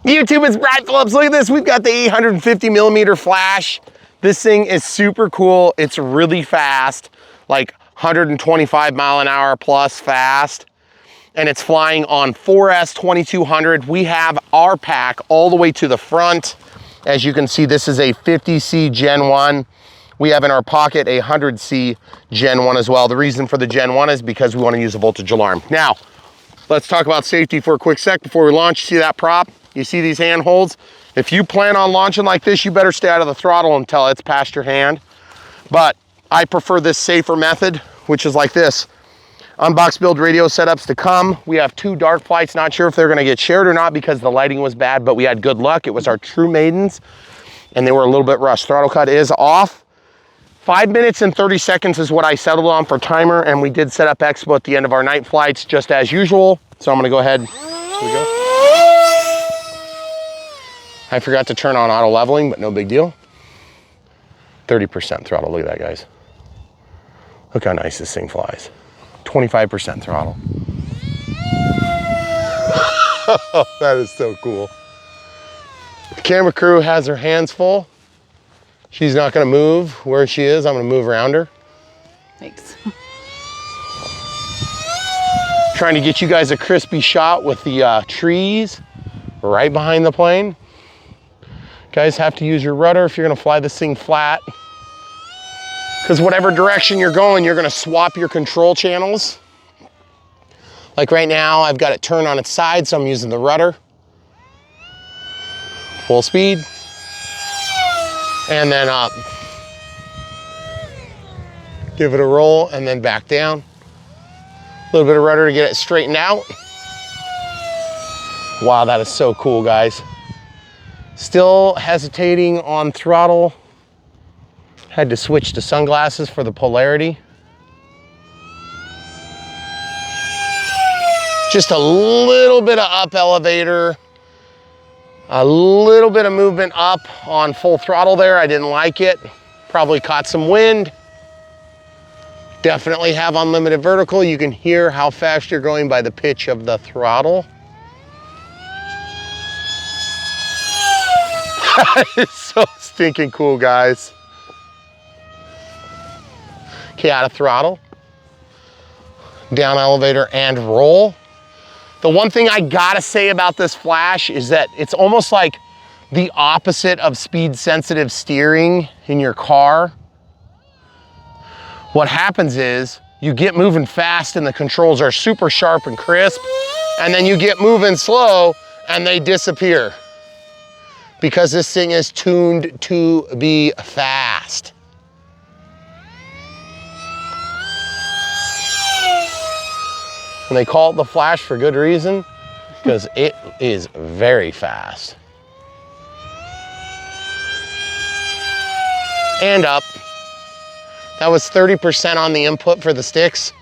YouTube, it's Brad Phillips. Look at this. We've got the 850 millimeter flash. This thing is super cool. It's really fast, like 125 mile an hour plus fast. And it's flying on 4S 2200. We have our pack all the way to the front. As you can see, this is a 50C Gen 1. We have in our pocket a 100C Gen 1 as well. The reason for the Gen 1 is because we want to use a voltage alarm. Now, let's talk about safety for a quick sec before we launch. See that prop? You see these handholds? If you plan on launching like this, you better stay out of the throttle until it's past your hand. But I prefer this safer method, which is like this. Unbox build radio setups to come. We have 2 dark flights. Not sure if they're gonna get shared or not because the lighting was bad, but we had good luck. It was our true Maidens and they were a little bit rushed. Throttle cut is off. 5 minutes and 30 seconds is what I settled on for timer, and we did set up expo at the end of our night flights just as usual. So I'm gonna go ahead, here we go. I forgot to turn on auto leveling, but no big deal. 30% throttle, look at that, guys. Look how nice this thing flies. 25% throttle. That is so cool. The camera crew has her hands full. She's not gonna move where she is. I'm gonna move around her. Thanks. Trying to get you guys a crispy shot with the trees right behind the plane. Guys have to use your rudder if you're gonna fly this thing flat. Because whatever direction you're going, you're gonna swap your control channels. Like right now, I've got it turned on its side, so I'm using the rudder. Full speed. And then up. Give it a roll and then back down. A little bit of rudder to get it straightened out. Wow, that is so cool, guys. Still hesitating on throttle. Had to switch to sunglasses for the polarity. Just a little bit of up elevator. A little bit of movement up on full throttle there. I didn't like it. Probably caught some wind. Definitely have unlimited vertical. You can hear how fast you're going by the pitch of the throttle. It's so stinking cool, guys. Okay, out of throttle. Down elevator and roll. The one thing I gotta say about this flash is that it's almost like the opposite of speed sensitive steering in your car. What happens is you get moving fast and the controls are super sharp and crisp, and then you get moving slow and they disappear because this thing is tuned to be fast. And they call it the flash for good reason, because it is very fast. And up. That was 30% on the input for the sticks.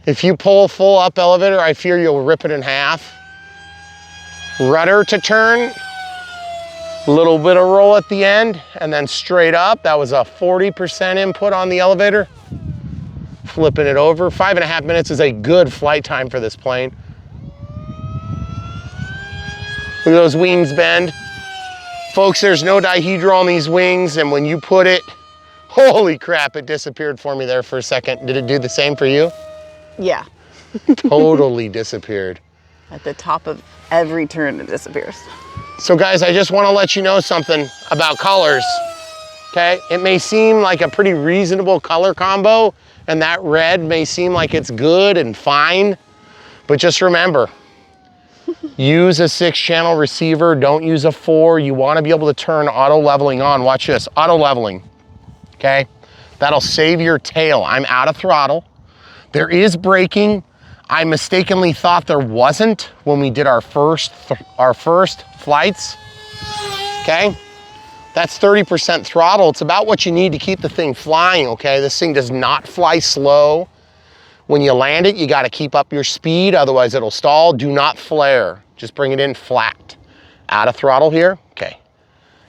If you pull full up elevator, I fear you'll rip it in half. Rudder to turn. A little bit of roll at the end, and then straight up. That was a 40% input on the elevator. Flipping it over. 5.5 minutes is a good flight time for this plane. Look at those wings bend. Folks, there's no dihedral on these wings, and when you put it, holy crap, it disappeared for me there for a second. Did it do the same for you? Yeah. Totally disappeared. At the top of every turn, it disappears. So guys, I just want to let you know something about colors, okay? It may seem like a pretty reasonable color combo, and that red may seem like it's good and fine, but just remember, use a 6-channel receiver, don't use a 4. You want to be able to turn auto leveling on. Watch this, auto leveling, okay? That'll save your tail. I'm out of throttle. There is braking. I mistakenly thought there wasn't when we did our first flights, okay? That's 30% throttle. It's about what you need to keep the thing flying, okay? This thing does not fly slow. When you land it, you gotta keep up your speed, otherwise it'll stall. Do not flare, just bring it in flat. Out of throttle here, okay.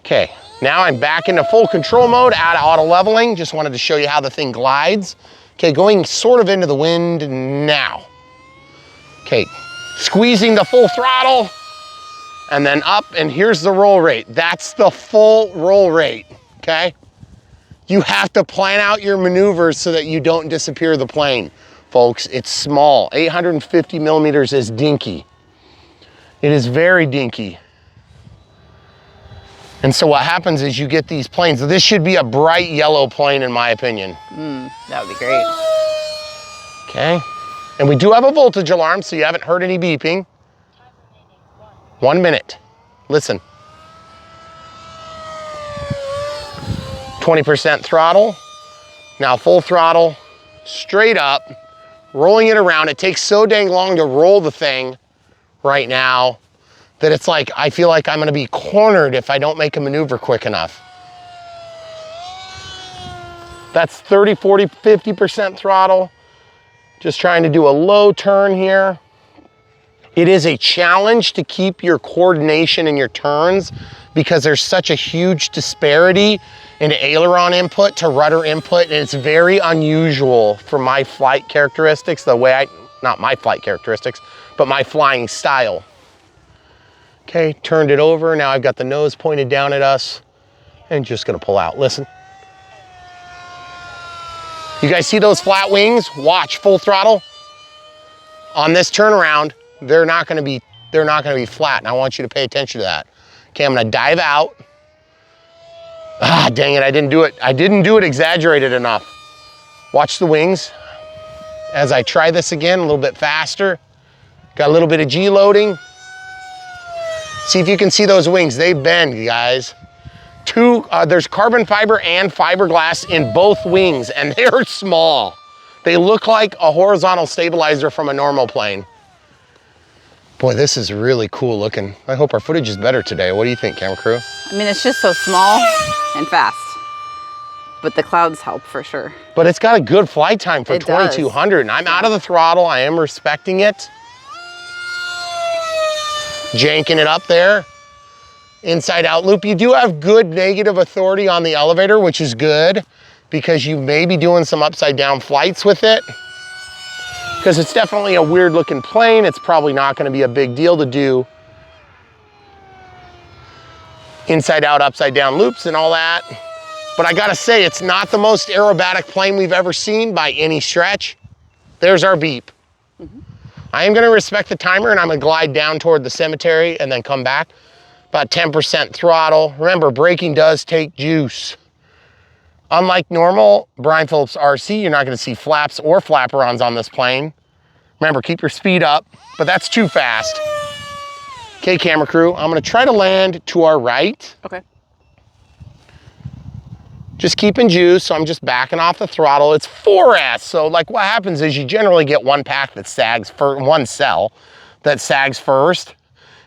Okay, now I'm back into full control mode, out of auto leveling. Just wanted to show you how the thing glides. Okay, going sort of into the wind now. Okay, squeezing the full throttle and then up, and here's the roll rate. That's the full roll rate, okay? You have to plan out your maneuvers so that you don't disappear the plane, folks. It's small. 850 millimeters is dinky. It is very dinky. And so what happens is you get these planes. This should be a bright yellow plane in my opinion. That would be great. Okay. And we do have a voltage alarm, so you haven't heard any beeping. 1 minute. Listen. 20% throttle. Now full throttle, straight up, rolling it around. It takes so dang long to roll the thing right now that it's like, I feel like I'm gonna be cornered if I don't make a maneuver quick enough. That's 30, 40, 50% throttle. Just trying to do a low turn here. It is a challenge to keep your coordination in your turns because there's such a huge disparity in aileron input to rudder input, and it's very unusual for my flight characteristics, not my flight characteristics, but my flying style. Okay, turned it over. Now I've got the nose pointed down at us and just gonna pull out. Listen. You guys see those flat wings? Watch, full throttle. On this turnaround, they're not gonna be flat, and I want you to pay attention to that. Okay, I'm gonna dive out. Ah, dang it, I didn't do it exaggerated enough. Watch the wings. As I try this again, a little bit faster. Got a little bit of G loading. See if you can see those wings. They bend, guys. There's carbon fiber and fiberglass in both wings, and they're small. They look like a horizontal stabilizer from a normal plane. Boy, this is really cool looking. I hope our footage is better today. What do you think, camera crew? I mean, it's just so small and fast, but the clouds help for sure. But it's got a good flight time for It does. 2200, and I'm out of the throttle. I am respecting it. Janking it up there. Inside out loop. You do have good negative authority on the elevator, which is good because you may be doing some upside down flights with it. Because it's definitely a weird looking plane. It's probably not going to be a big deal to do inside out, upside down loops and all that. But I gotta say, it's not the most aerobatic plane we've ever seen by any stretch. There's our beep. I am gonna respect the timer and I'm gonna glide down toward the cemetery and then come back. About 10% throttle. Remember, braking does take juice. Unlike normal Brian Phillips RC, you're not gonna see flaps or flaperons on this plane. Remember, keep your speed up, but that's too fast. Okay, camera crew, I'm gonna try to land to our right. Okay. Just keeping juice, so I'm just backing off the throttle. It's 4S, so like what happens is you generally get one pack that sags for one cell that sags first,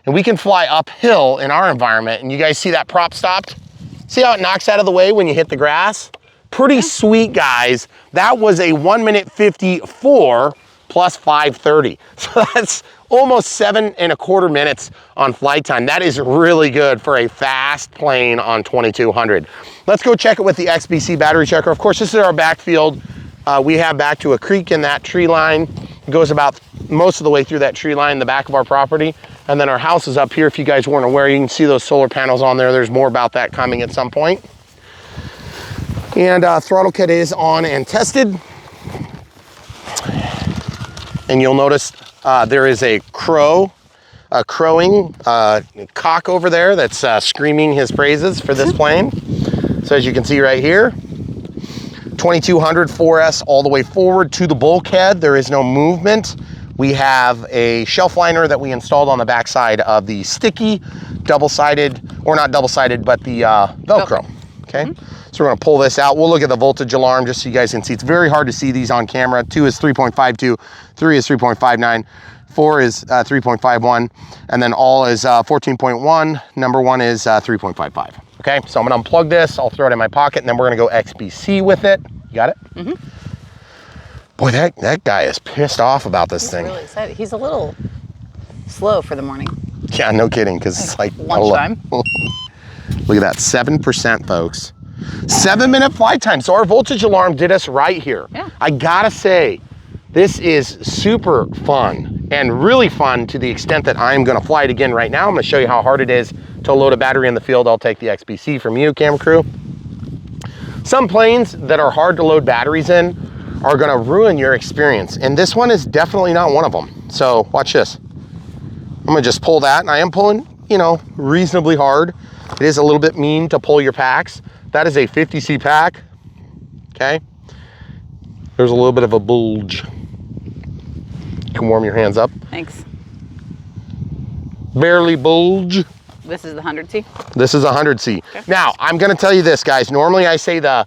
and we can fly uphill in our environment. And you guys see that prop stopped? See how it knocks out of the way when you hit the grass? Pretty sweet, guys. That was a 1 minute 54 plus 530. So that's almost 7.25 minutes on flight time. That is really good for a fast plane on 2200. Let's go check it with the XBC battery checker. Of course, this is our backfield. We have back to a creek in that tree line. It goes about most of the way through that tree line in the back of our property. And then our house is up here. If you guys weren't aware, you can see those solar panels on there. There's more about that coming at some point. And throttle kit is on and tested. And you'll notice there is a crowing cock over there that's screaming his praises for this plane. So as you can see right here, 2200 4S all the way forward to the bulkhead. There is no movement. We have a shelf liner that we installed on the backside of the sticky double-sided, or not double-sided, but the Velcro. Okay, so we're gonna pull this out. We'll look at the voltage alarm just so you guys can see. It's very hard to see these on camera. 2 is 3.52, 3 is 3.59, 4 is 3.51, and then all is 14.1. Number 1 is 3.55. Okay, so I'm gonna unplug this. I'll throw it in my pocket, and then we're gonna go XBC with it. You got it? Mm-hmm. Boy, that guy is pissed off about this thing. He's really excited. He's a little slow for the morning. Yeah, no kidding, because it's like lunchtime. Look at that, 7%, folks. 7-minute flight time. So our voltage alarm did us right here. Yeah. I gotta say, this is super fun. and really fun to the extent that I'm gonna fly it again right now. I'm gonna show you how hard it is to load a battery in the field. I'll take the XBC from you, camera crew. Some planes that are hard to load batteries in are gonna ruin your experience, and this one is definitely not one of them. So watch this. I'm gonna just pull that, and I am pulling, you know, reasonably hard. It is a little bit mean to pull your packs. That is a 50C pack, okay? There's a little bit of a bulge. You can warm your hands up. Thanks. Barely bulge. This is the 100C? This is a 100C. Okay. Now, I'm gonna tell you this, guys. Normally I say the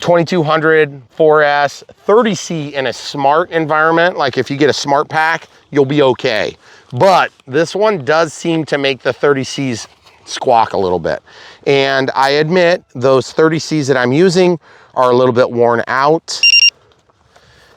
2200, 4S, 30C in a smart environment, like if you get a smart pack, you'll be okay. But this one does seem to make the 30Cs squawk a little bit. And I admit those 30Cs that I'm using are a little bit worn out.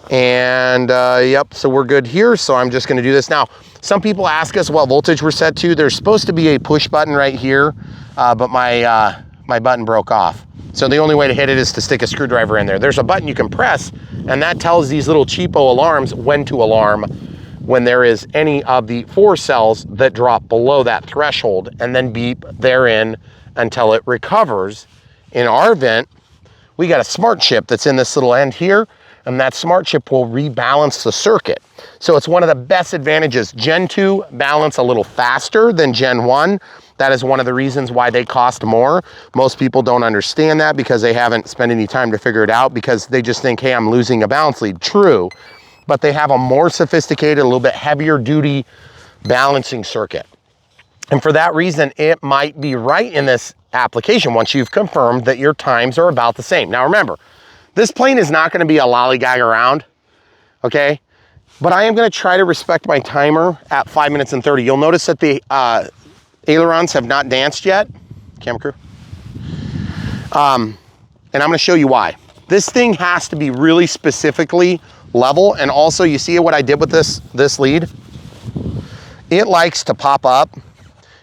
And yep, so we're good here. So I'm just gonna do this. Now, some people ask us what voltage we're set to. There's supposed to be a push button right here, but my button broke off. So the only way to hit it is to stick a screwdriver in there. There's a button you can press, and that tells these little cheapo alarms when to alarm when there is any of the 4 cells that drop below that threshold, and then beep therein until it recovers. In our vent, we got a smart chip that's in this little end here, and that smart chip will rebalance the circuit. So it's one of the best advantages. Gen 2 balance a little faster than Gen 1. That is one of the reasons why they cost more. Most people don't understand that because they haven't spent any time to figure it out, because they just think, hey, I'm losing a balance lead. True, but they have a more sophisticated, a little bit heavier duty balancing circuit. And for that reason, it might be right in this application once you've confirmed that your times are about the same. Now remember, this plane is not gonna be a lollygag around, okay? But I am gonna try to respect my timer at 5 minutes and 30. You'll notice that the ailerons have not danced yet. Camera crew. And I'm gonna show you why. This thing has to be really specifically level, and also you see what I did with this lead? It likes to pop up,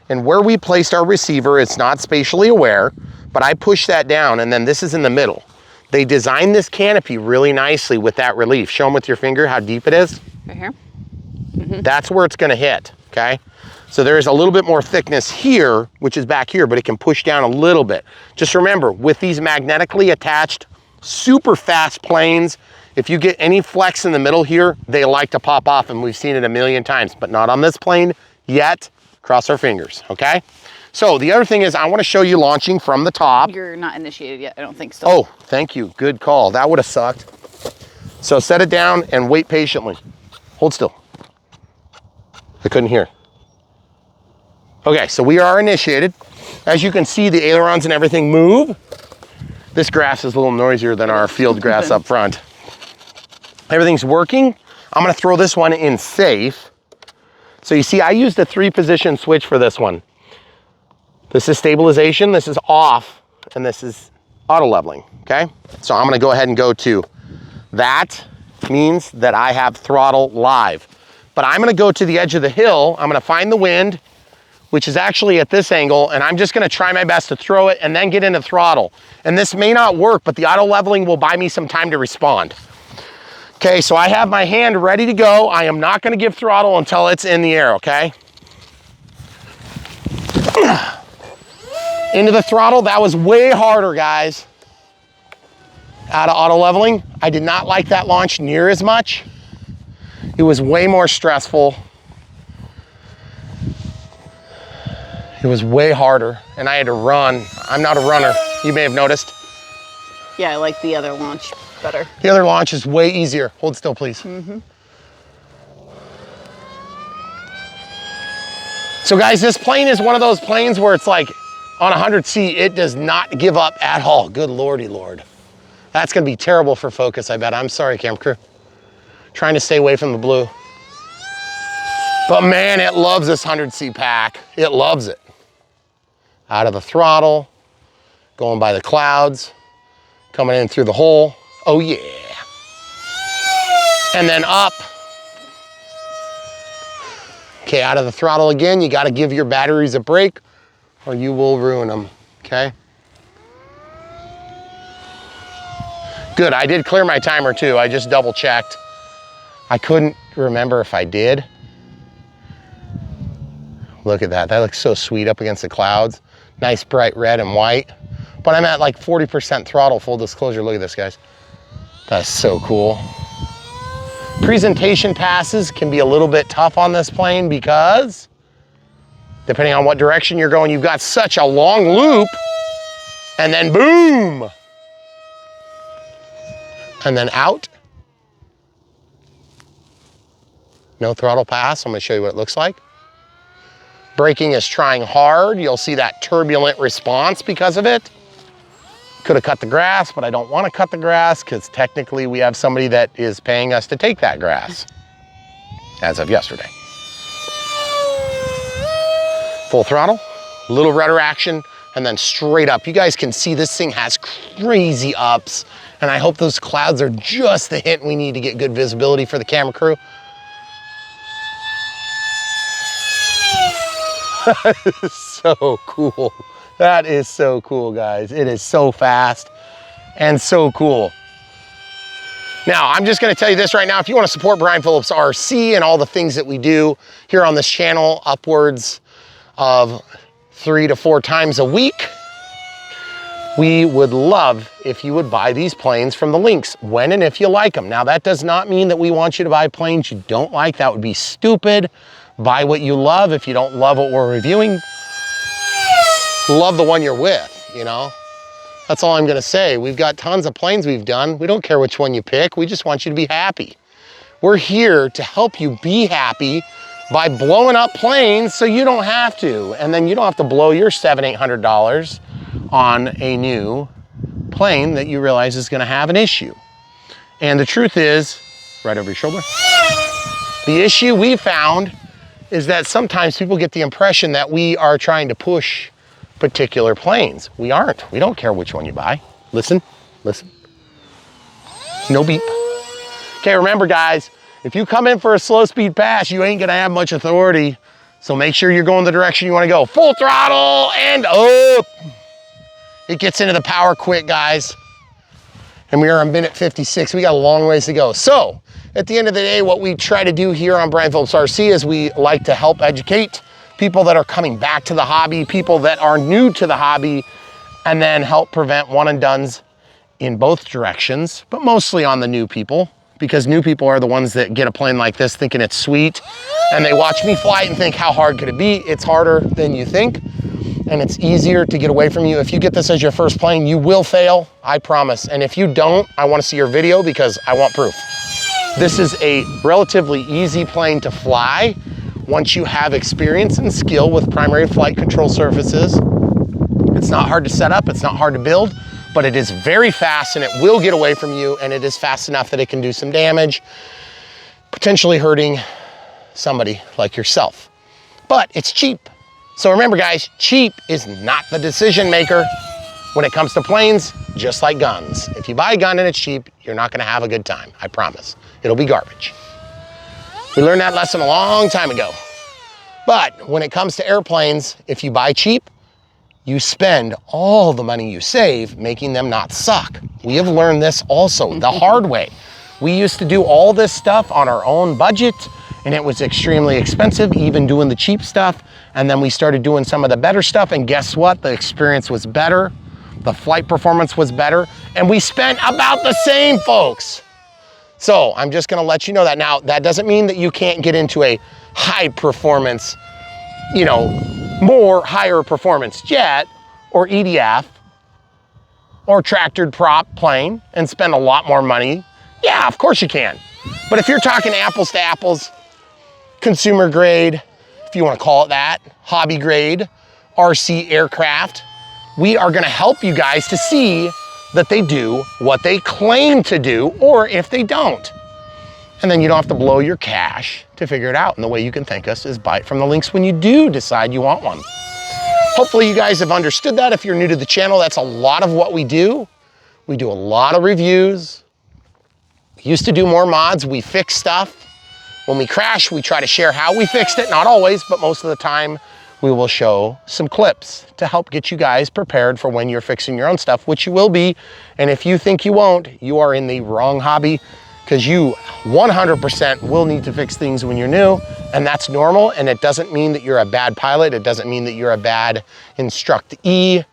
and where we placed our receiver, it's not spatially aware, but I push that down, and then this is in the middle. They designed this canopy really nicely with that relief. Show them with your finger how deep it is. Right here? That's where it's gonna hit, okay? So there is a little bit more thickness here, which is back here, but it can push down a little bit. Just remember, with these magnetically attached, super fast planes, if you get any flex in the middle here, they like to pop off, and we've seen it a million times, but not on this plane yet. Cross our fingers, okay? So the other thing is I wanna show you launching from the top. You're not initiated yet, I don't think so. Oh, thank you, good call. That would've sucked. So set it down and wait patiently. Hold still. I couldn't hear. Okay, so we are initiated. As you can see, the ailerons and everything move. This grass is a little noisier than our field grass up front. Everything's working. I'm gonna throw this one in safe. So you see, I used a 3-position switch for this one. This is stabilization, this is off, and this is auto leveling, okay? So I'm gonna go ahead and go to that. Means that I have throttle live. But I'm gonna go to the edge of the hill, I'm gonna find the wind, which is actually at this angle, and I'm just gonna try my best to throw it and then get into throttle. And this may not work, but the auto leveling will buy me some time to respond. Okay, so I have my hand ready to go. I am not gonna give throttle until it's in the air, okay? Into the throttle, that was way harder, guys. Out of auto leveling, I did not like that launch near as much. It was way more stressful. It was way harder, and I had to run. I'm not a runner, you may have noticed. Yeah, I like the other launch better. The other launch is way easier. Hold still, please. So guys, this plane is one of those planes where it's like on 100C, it does not give up at all. Good Lordy Lord. That's gonna be terrible for focus, I bet. I'm sorry, camera crew. Trying to stay away from the blue. But man, it loves this 100C pack. It loves it. Out of the throttle, going by the clouds, coming in through the hole. Oh yeah. And then up. Okay, out of the throttle again. You gotta give your batteries a break or you will ruin them, okay? Good, I did clear my timer too. I just double checked. I couldn't remember if I did. Look at that. That looks so sweet up against the clouds. Nice bright red and white. But I'm at like 40% throttle, full disclosure. Look at this, guys. That's so cool. Presentation passes can be a little bit tough on this plane because depending on what direction you're going, you've got such a long loop, and then boom, and then out. No throttle pass. I'm gonna show you what it looks like. Braking is trying hard. You'll see that turbulent response because of it. Could have cut the grass, but I don't want to cut the grass because technically we have somebody that is paying us to take that grass as of yesterday. Full throttle, little rudder action, and then straight up. You guys can see this thing has crazy ups, and I hope those clouds are just the hint we need to get good visibility for the camera crew. That is so cool. That is so cool, guys. It is so fast and so cool. Now, I'm just gonna tell you this right now. If you wanna support Brian Phillips RC and all the things that we do here on this channel, upwards of 3 to 4 times a week, we would love if you would buy these planes from the links when and if you like them. Now, that does not mean that we want you to buy planes you don't like. That would be stupid. Buy what you love. If you don't love what we're reviewing, love the one you're with, you know? That's all I'm gonna say. We've got tons of planes we've done. We don't care which one you pick. We just want you to be happy. We're here to help you be happy by blowing up planes so you don't have to. And then you don't have to blow your $700, $800 on a new plane that you realize is gonna have an issue. And the truth is, right over your shoulder, the issue we found is that sometimes people get the impression that we are trying to push particular planes. We aren't. We don't care which one you buy. Listen, listen. No beep. Okay, remember guys, if you come in for a slow speed pass, you ain't gonna have much authority. So make sure you're going the direction you wanna go. Full throttle and up. It gets into the power quick, guys. And we are on minute 56. We got a long ways to go. So at the end of the day, what we try to do here on Brian Phillips RC is we like to help educate people that are coming back to the hobby, people that are new to the hobby, and then help prevent one and dones in both directions, but mostly on the new people, because new people are the ones that get a plane like this thinking it's sweet, and they watch me fly it and think, how hard could it be? It's harder than you think, and it's easier to get away from you. If you get this as your first plane, you will fail, I promise. And if you don't, I wanna see your video because I want proof. This is a relatively easy plane to fly once you have experience and skill with primary flight control surfaces. It's not hard to set up, it's not hard to build, but it is very fast and it will get away from you, and it is fast enough that it can do some damage, potentially hurting somebody like yourself. But it's cheap. So remember guys, cheap is not the decision maker when it comes to planes, just like guns. If you buy a gun and it's cheap, you're not gonna have a good time, I promise. It'll be garbage. We learned that lesson a long time ago. But when it comes to airplanes, if you buy cheap, you spend all the money you save making them not suck. We have learned this also the hard way. We used to do all this stuff on our own budget, and it was extremely expensive, even doing the cheap stuff. And then we started doing some of the better stuff, and guess what? The experience was better, the flight performance was better, and we spent about the same, folks. So I'm just gonna let you know that. Now, that doesn't mean that you can't get into a high performance, you know, more higher performance jet or EDF or tractored prop plane and spend a lot more money. Yeah, of course you can. But if you're talking apples to apples, consumer grade, if you wanna call it that, hobby grade, RC aircraft, we are gonna help you guys to see that they do what they claim to do, or if they don't. And then you don't have to blow your cash to figure it out. And the way you can thank us is buy it from the links when you do decide you want one. Hopefully you guys have understood that. If you're new to the channel, that's a lot of what we do. We do a lot of reviews. We used to do more mods. We fix stuff. When we crash, we try to share how we fixed it. Not always, but most of the time, we will show some clips to help get you guys prepared for when you're fixing your own stuff, which you will be. And if you think you won't, you are in the wrong hobby, because you 100% will need to fix things when you're new, and that's normal, and it doesn't mean that you're a bad pilot. It doesn't mean that you're a bad instructee.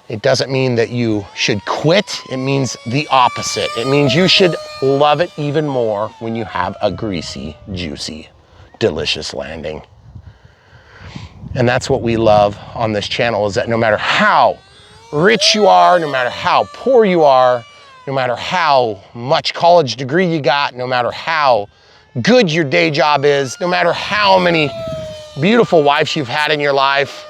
It doesn't mean that you should quit. It means the opposite. It means you should love it even more when you have a greasy, juicy, delicious landing. And that's what we love on this channel, is that no matter how rich you are, no matter how poor you are, no matter how much college degree you got, no matter how good your day job is, no matter how many beautiful wives you've had in your life,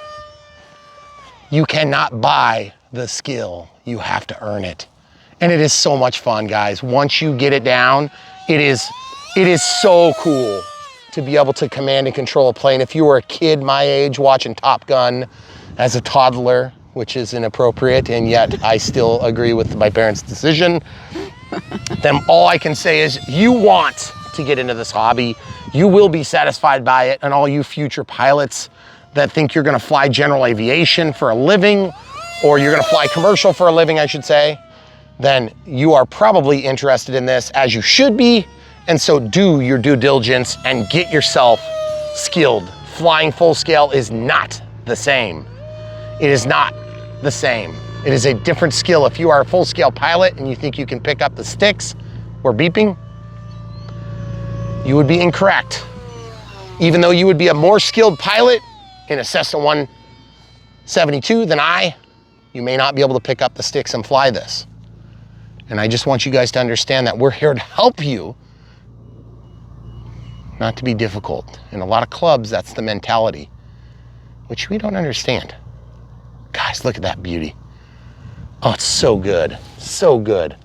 you cannot buy the skill. You have to earn it. And it is so much fun, guys. Once you get it down, it is so cool to be able to command and control a plane. If you were a kid my age watching Top Gun as a toddler, which is inappropriate, and yet I still agree with my parents' decision, then all I can say is you want to get into this hobby. You will be satisfied by it. And all you future pilots that think you're gonna fly general aviation for a living, or you're gonna fly commercial for a living, I should say, then you are probably interested in this, as you should be. And so do your due diligence and get yourself skilled. Flying full scale is not the same. It is not the same. It is a different skill. If you are a full scale pilot and you think you can pick up the sticks or beeping, you would be incorrect. Even though you would be a more skilled pilot in a Cessna 172 than you may not be able to pick up the sticks and fly this. And I just want you guys to understand that we're here to help you, not to be difficult. In a lot of clubs, that's the mentality, which we don't understand. Guys, look at that beauty. Oh, it's so good, so good.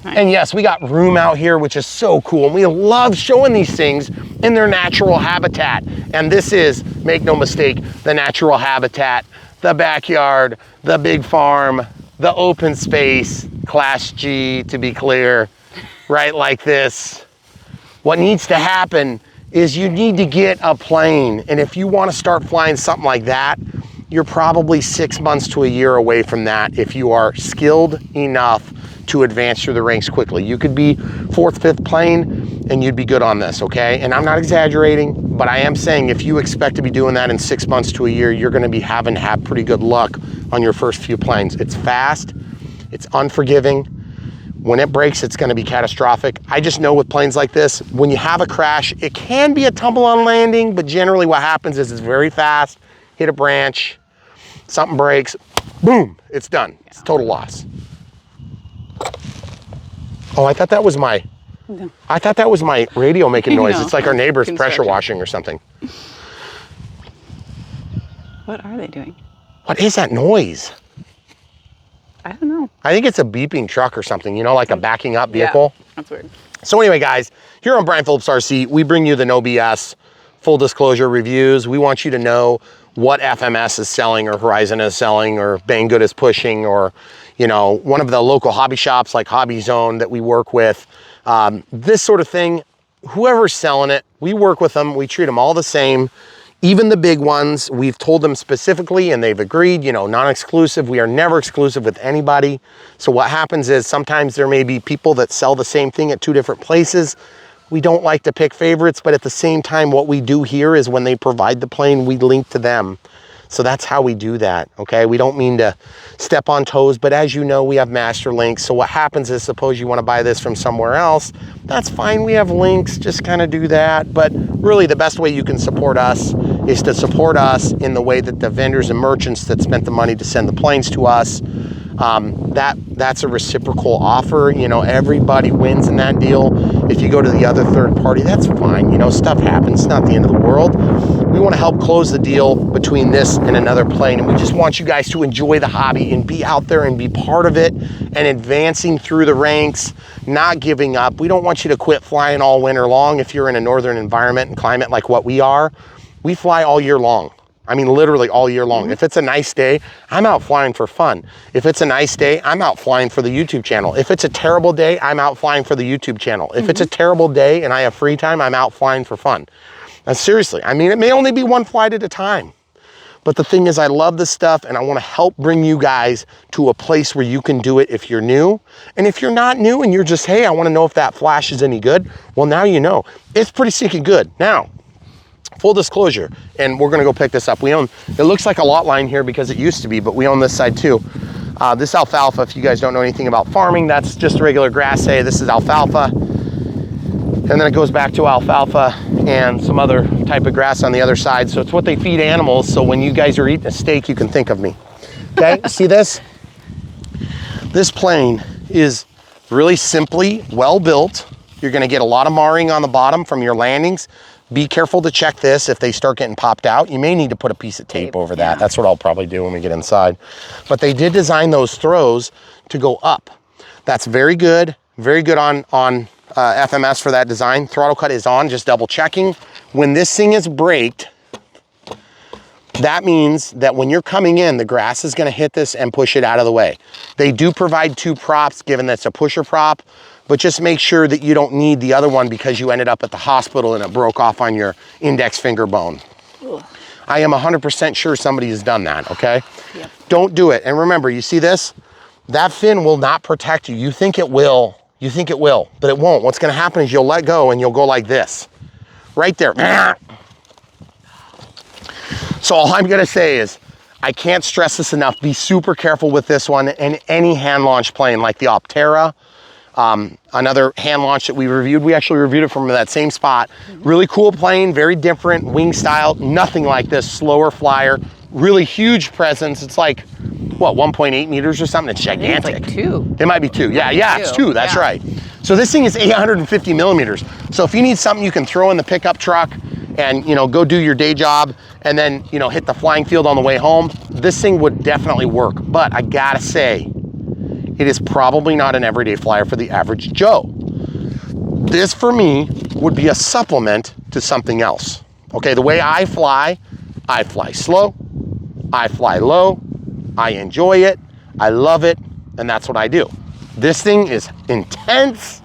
Nice. And yes, we got room out here, which is so cool. And we love showing these things in their natural habitat. And this is, make no mistake, the natural habitat, the backyard, the big farm, the open space, Class G, to be clear, right like this. What needs to happen is you need to get a plane. And if you want to start flying something like that, you're probably 6 months to a year away from that if you are skilled enough to advance through the ranks quickly. You could be 4th, 5th plane and you'd be good on this, okay? And I'm not exaggerating, but I am saying if you expect to be doing that in 6 months to a year, you're gonna be having to have pretty good luck on your first few planes. It's fast, it's unforgiving. When it breaks, it's gonna be catastrophic. I just know with planes like this, when you have a crash, it can be a tumble on landing, but generally what happens is it's very fast, hit a branch, something breaks, boom, it's done. It's total loss. Oh, I thought that was my, I thought that was my radio making noise. It's like our neighbor's pressure washing or something. What are they doing? What is that noise? I don't know. I think it's a beeping truck or something, you know, like a backing up vehicle. Yeah, that's weird. So anyway, guys, here on Brian Phillips RC, we bring you the no BS, full disclosure reviews. We want you to know what FMS is selling, or Horizon is selling, or Banggood is pushing, or, you know, one of the local hobby shops like Hobby Zone that we work with. This sort of thing, whoever's selling it, we work with them. We treat them all the same. Even the big ones, we've told them specifically and they've agreed, you know, non-exclusive. We are never exclusive with anybody. So what happens is sometimes there may be people that sell the same thing at 2 different places. We don't like to pick favorites, but at the same time, what we do here is when they provide the plane, we link to them. So that's how we do that, okay? We don't mean to step on toes, but as you know, we have master links. So what happens is, suppose you want to buy this from somewhere else, that's fine, we have links, just kind of do that. But really the best way you can support us is to support us in the way that the vendors and merchants that spent the money to send the planes to us, that's a reciprocal offer. You know, everybody wins in that deal. If you go to the other third party, that's fine. You know, stuff happens, it's not the end of the world. We want to help close the deal between this and another plane. And we just want you guys to enjoy the hobby and be out there and be part of it and advancing through the ranks, not giving up. We don't want you to quit flying all winter long. If you're in a northern environment and climate like what we are, we fly all year long. I mean, literally all year long. If it's a nice day, I'm out flying for fun. If it's a nice day, I'm out flying for the YouTube channel. If it's a terrible day, I'm out flying for the YouTube channel. If it's a terrible day and I have free time, I'm out flying for fun. And seriously, I mean, it may only be one flight at a time, But the thing is, I love this stuff and I want to help bring you guys to a place where you can do it if you're new. And if you're not new and you're just, hey, I want to know if that flash is any good. Well, now you know. It's pretty stinking good. Now, full disclosure, and we're gonna go pick this up. We own, it looks like a lot line here because it used to be, but we own this side too. This alfalfa, if you guys don't know anything about farming, that's just a regular grass hay. This is alfalfa. And then it goes back to alfalfa and some other type of grass on the other side. So it's what they feed animals. So when you guys are eating a steak, you can think of me. Okay, see this? This plane is really simply well built. You're gonna get a lot of marring on the bottom from your landings. Be careful to check this. If they start getting popped out, you may need to put a piece of tape over that. That's what I'll probably do when we get inside. But they did design those throws to go up. That's very good on FMS for that design. Throttle cut is on, just double checking. When this thing is braked, that means that when you're coming in, the grass is gonna hit this and push it out of the way. They do provide 2 props, given that it's a pusher prop, but just make sure that you don't need the other one because you ended up at the hospital and it broke off on your index finger bone. Ugh. I am 100% sure somebody has done that, okay? Yep. Don't do it. And remember, you see this? That fin will not protect you. You think it will, but it won't. What's gonna happen is you'll let go and you'll go like this. Right there. So all I'm gonna say is, I can't stress this enough, be super careful with this one and any hand launch plane like the Optera. Another hand launch that we reviewed, we actually reviewed it from that same spot. Really cool plane, very different, wing style, nothing like this, slower flyer, really huge presence. It's like, what, 1.8 meters or something? It's gigantic. It's like 2. It might be 2, yeah, it's 2, that's right. So this thing is 850 millimeters. So if you need something you can throw in the pickup truck and, you know, go do your day job and then, you know, hit the flying field on the way home, this thing would definitely work. But I gotta say, it is probably not an everyday flyer for the average Joe. This, for me, would be a supplement to something else. Okay, the way I fly slow, I fly low, I enjoy it, I love it, and that's what I do. This thing is intense,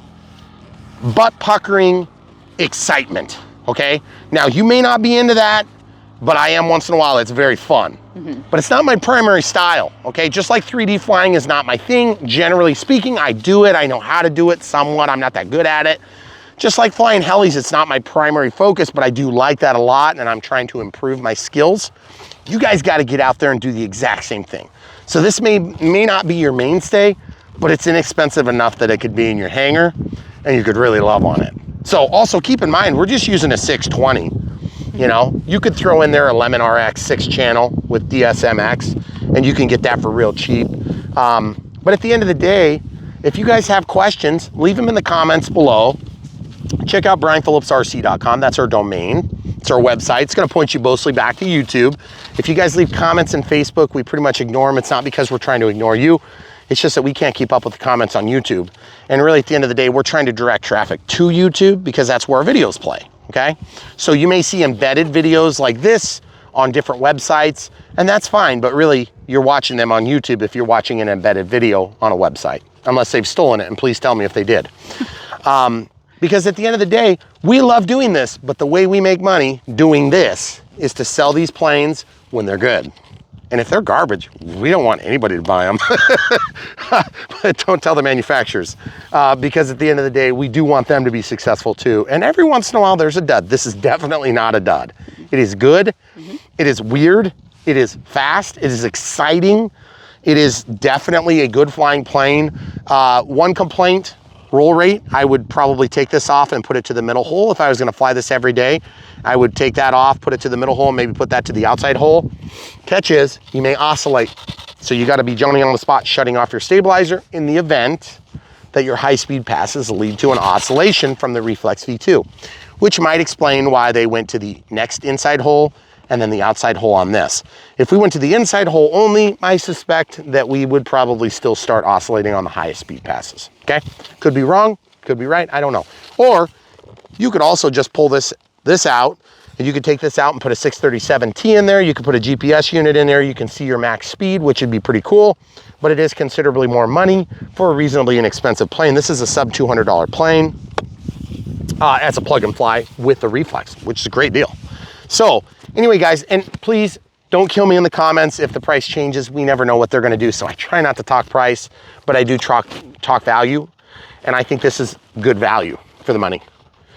butt-puckering excitement, okay? Now, you may not be into that, but I am once in a while. It's very fun. But it's not my primary style, okay? Just like 3D flying is not my thing. Generally speaking, I do it. I know how to do it somewhat. I'm not that good at it. Just like flying helis, it's not my primary focus, but I do like that a lot, and I'm trying to improve my skills. You guys got to get out there and do the exact same thing. So this may not be your mainstay, but it's inexpensive enough that it could be in your hangar, and you could really love on it. So also keep in mind, we're just using a 620. You know, you could throw in there a Lemon RX 6-channel with DSMX, and you can get that for real cheap. But at the end of the day, if you guys have questions, leave them in the comments below. Check out brianphillipsrc.com. That's our domain. It's our website. It's going to point you mostly back to YouTube. If you guys leave comments in Facebook, we pretty much ignore them. It's not because we're trying to ignore you. It's just that we can't keep up with the comments on YouTube. And really, at the end of the day, we're trying to direct traffic to YouTube because that's where our videos play. Okay, so you may see embedded videos like this on different websites, and that's fine, but really you're watching them on YouTube if you're watching an embedded video on a website, unless they've stolen it, and please tell me if they did. Because at the end of the day, we love doing this, but the way we make money doing this is to sell these planes when they're good. And if they're garbage, we don't want anybody to buy them. But don't tell the manufacturers, because at the end of the day, we do want them to be successful too. And every once in a while, there's a dud. This is definitely not a dud. It is good. It is weird. It is fast. It is exciting. It is definitely a good flying plane. One complaint, roll rate. I would probably take this off and put it to the middle hole. If I was gonna fly this every day, I would take that off, put it to the middle hole, and maybe put that to the outside hole. Catch is, you may oscillate. So you gotta be Johnny on the spot, shutting off your stabilizer in the event that your high-speed passes lead to an oscillation from the reflex V2, which might explain why they went to the next inside hole and then the outside hole on this. If we went to the inside hole only, I suspect that we would probably still start oscillating on the highest speed passes, okay? Could be wrong, could be right, I don't know. Or you could also just pull this out, and you could take this out and put a 637T in there. You could put a GPS unit in there. You can see your max speed, which would be pretty cool, but it is considerably more money for a reasonably inexpensive plane. This is a sub $200 plane. It's a plug and fly with the reflex, which is a great deal. So anyway, guys, and please don't kill me in the comments if the price changes. We never know what they're gonna do. So I try not to talk price, but I do talk value. And I think this is good value for the money.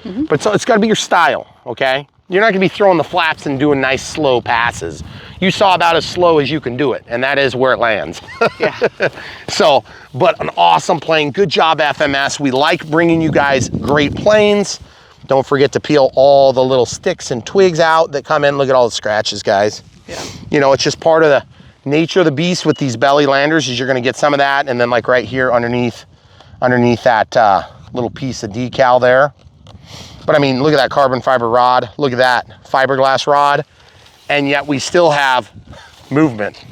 But so it's gotta be your style, okay? You're not gonna be throwing the flaps and doing nice slow passes. You saw about as slow as you can do it, and that is where it lands. Yeah. So, but an awesome plane. Good job, FMS. We like bringing you guys great planes. Don't forget to peel all the little sticks and twigs out that come in. Look at all the scratches, guys. Yeah. You know, it's just part of the nature of the beast with these belly landers is you're gonna get some of that, and then like right here underneath that little piece of decal there. But I mean, look at that carbon fiber rod. Look at that fiberglass rod. And yet we still have movement.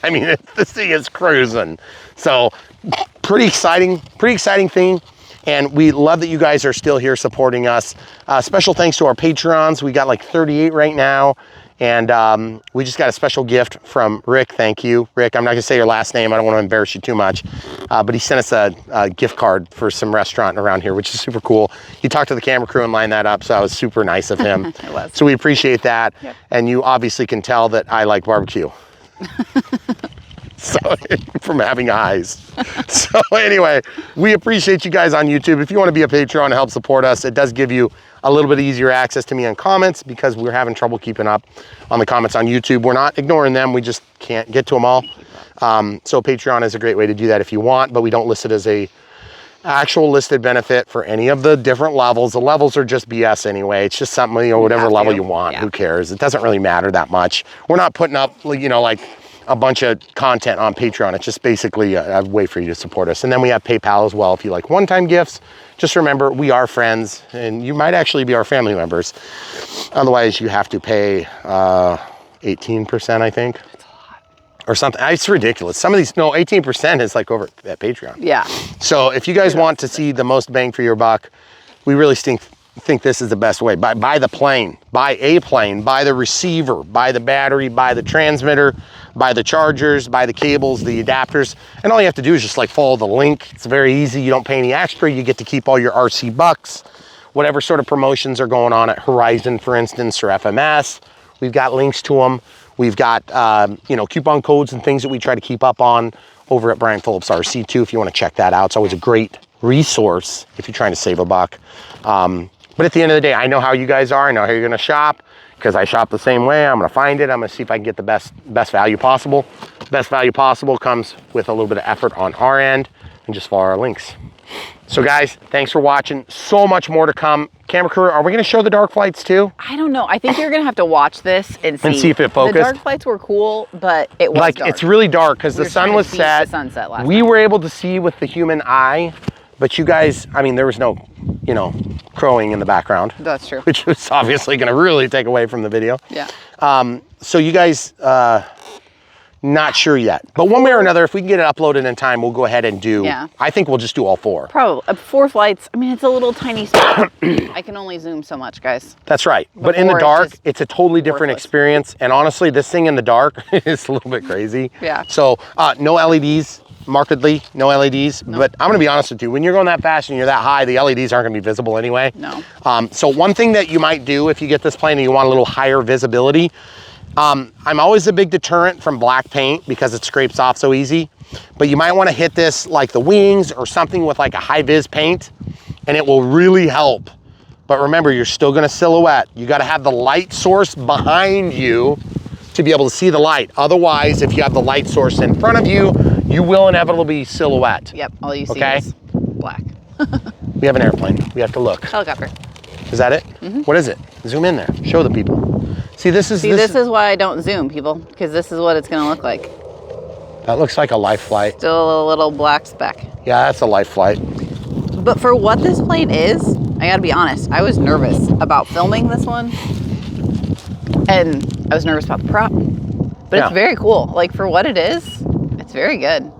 I mean, this thing is cruising. So pretty exciting thing. And we love that you guys are still here supporting us. Special thanks to our Patreons. We got like 38 right now. And we just got a special gift from Rick. Thank you, Rick. I'm not gonna say your last name. I don't want to embarrass you too much. But he sent us a gift card for some restaurant around here, which is super cool. He talked to the camera crew and lined that up, so that was super nice of him. It was. So we appreciate that. Yep. And you obviously can tell that I like barbecue. So from having eyes. So anyway, we appreciate you guys on YouTube. If you want to be a Patreon and help support us, it does give you a little bit easier access to me on comments because we're having trouble keeping up on the comments on YouTube. We're not ignoring them. We just can't get to them all. So Patreon is a great way to do that if you want, but we don't list it as a actual listed benefit for any of the different levels. The levels are just BS anyway. It's just something, you know, whatever level you want. Yeah. Who cares? It doesn't really matter that much. We're not putting up, you know, like a bunch of content on Patreon. It's just basically a way for you to support us. And then we have PayPal as well. If you like one-time gifts, just remember we are friends and you might actually be our family members. Otherwise you have to pay 18%, I think. That's a lot. Or something. It's ridiculous. Some of these, no, 18% is like over at Patreon. Yeah. So if you guys want to see the most bang for your buck, we really think this is the best way. Buy the plane, buy a plane, buy the receiver, buy the battery, buy the transmitter, buy the chargers, buy the cables, the adapters, and all you have to do is just like follow the link. It's very easy. You don't pay any extra. You get to keep all your RC bucks, whatever sort of promotions are going on at Horizon, for instance, or FMS. We've got links to them. We've got, you know, coupon codes and things that we try to keep up on over at Brian Phillips RC too, if you want to check that out. It's always a great resource if you're trying to save a buck. But at the end of the day, I know how you guys are. I know how you're gonna shop because I shop the same way. I'm gonna find it. I'm gonna see if I can get the best value possible. The best value possible comes with a little bit of effort on our end and just follow our links. So guys, thanks for watching. So much more to come. Camera crew, are we gonna show the dark flights too? I don't know. I think you're gonna have to watch this and see if it focused. The dark flights were cool, but it was like dark. it's really dark because the sun was set. The sunset last we night. were able to see with the human eye, but you guys, I mean, there was no, you know, crowing in the background. That's true. Which was obviously gonna really take away from the video. Yeah. So you guys, not sure yet. But one way or another, if we can get it uploaded in time, we'll go ahead and do, Yeah. I think we'll just do all four. Probably 4 flights. I mean, it's a little tiny spot. I can only zoom so much, guys. That's right. But in the Before it's dark, just it's a totally different worthless. experience. And honestly, this thing in the dark is a little bit crazy. Yeah. So no LEDs, markedly, no LEDs. But I'm gonna be honest with you, when you're going that fast and you're that high, the LEDs aren't gonna be visible anyway. No. So one thing that you might do if you get this plane and you want a little higher visibility, I'm always a big deterrent from black paint because it scrapes off so easy. But you might want to hit this like the wings or something with like a high vis paint and it will really help. But remember, you're still gonna silhouette. You gotta have the light source behind you to be able to see the light. Otherwise, if you have the light source in front of you, you will inevitably silhouette. Yep, all you see Okay. is black. We have an airplane, we have to look. Helicopter. Is that it? What is it? Zoom in there, show the people. See, this is why I don't zoom, people, because this is what it's gonna look like. that looks like a life flight. Still a little black speck. Yeah, that's a life flight. But for what this plane is, I gotta be honest, I was nervous about filming this one. And I was nervous about the prop. But Yeah. it's very cool. Like, for what it is, it's very good.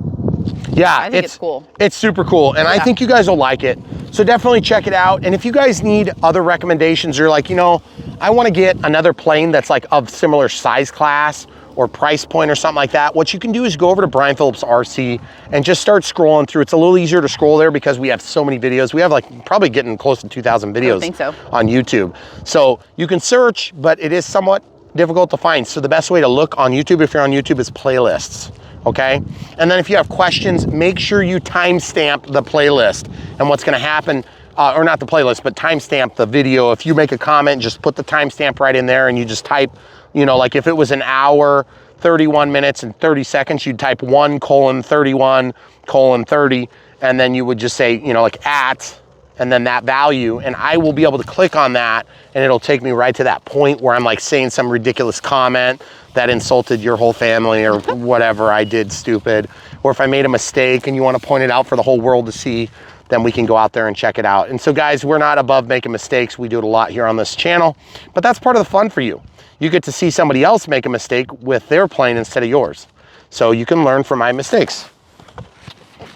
Yeah, I think it's cool. It's super cool, and I Yeah. think you guys will like it. So definitely check it out. And if you guys need other recommendations, you're like, you know, I want to get another plane that's like of similar size class or price point or something like that, what you can do is go over to Brian Phillips RC and just start scrolling through. It's a little easier to scroll there because we have so many videos. We have like probably getting close to 2,000 videos think so. on YouTube. So you can search, but it is somewhat difficult to find. So the best way to look on YouTube, if you're on YouTube, is playlists, okay? And then if you have questions, make sure you timestamp the playlist. And what's gonna happen, or not the playlist, but timestamp the video. If you make a comment, just put the timestamp right in there and you just type, you know, like if it was an hour, 31 minutes and 30 seconds, you'd type 1:31:30, and then you would just say, you know, like at, and then that value, and I will be able to click on that and it'll take me right to that point where I'm like saying some ridiculous comment that insulted your whole family or whatever I did stupid. Or if I made a mistake and you want to point it out for the whole world to see, then we can go out there and check it out. And so guys, we're not above making mistakes. We do it a lot here on this channel, but that's part of the fun for you. You get to see somebody else make a mistake with their plane instead of yours. So you can learn from my mistakes.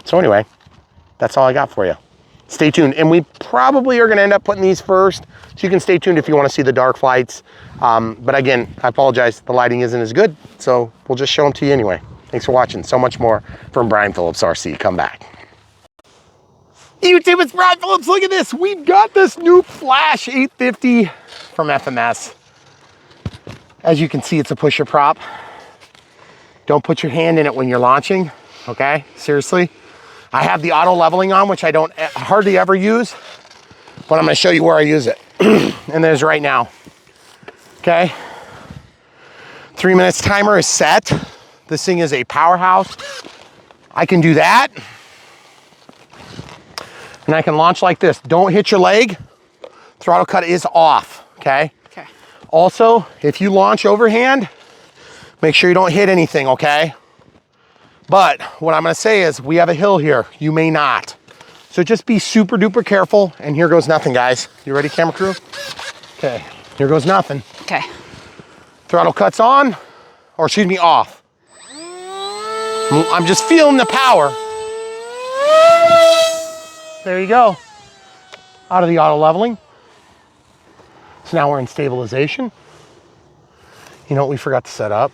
So anyway, that's all I got for you. Stay tuned. And we probably are gonna end up putting these first. So you can stay tuned if you wanna see the dark flights. But again, I apologize, the lighting isn't as good. So we'll just show them to you anyway. Thanks for watching. So much more from Brian Phillips, RC. Come back. YouTube, it's Brian Phillips. Look at this. We've got this new Flash 850 from FMS. As you can see, it's a pusher prop. Don't put your hand in it when you're launching, okay? Seriously. I have the auto leveling on, which I don't hardly ever use, but I'm gonna show you where I use it. And there's right now, okay? 3 minutes timer is set. This thing is a powerhouse. I can do that. And I can launch like this. Don't hit your leg. Throttle cut is off, okay? Okay. Also, if you launch overhand, make sure you don't hit anything, okay? But what I'm gonna say is we have a hill here. You may not. So just be super duper careful. And here goes nothing, guys. You ready, camera crew? Okay, here goes nothing. Okay. Throttle cut's on, or excuse me, off. I'm just feeling the power. There you go. Out of the auto leveling. So now we're in stabilization. You know what we forgot to set up?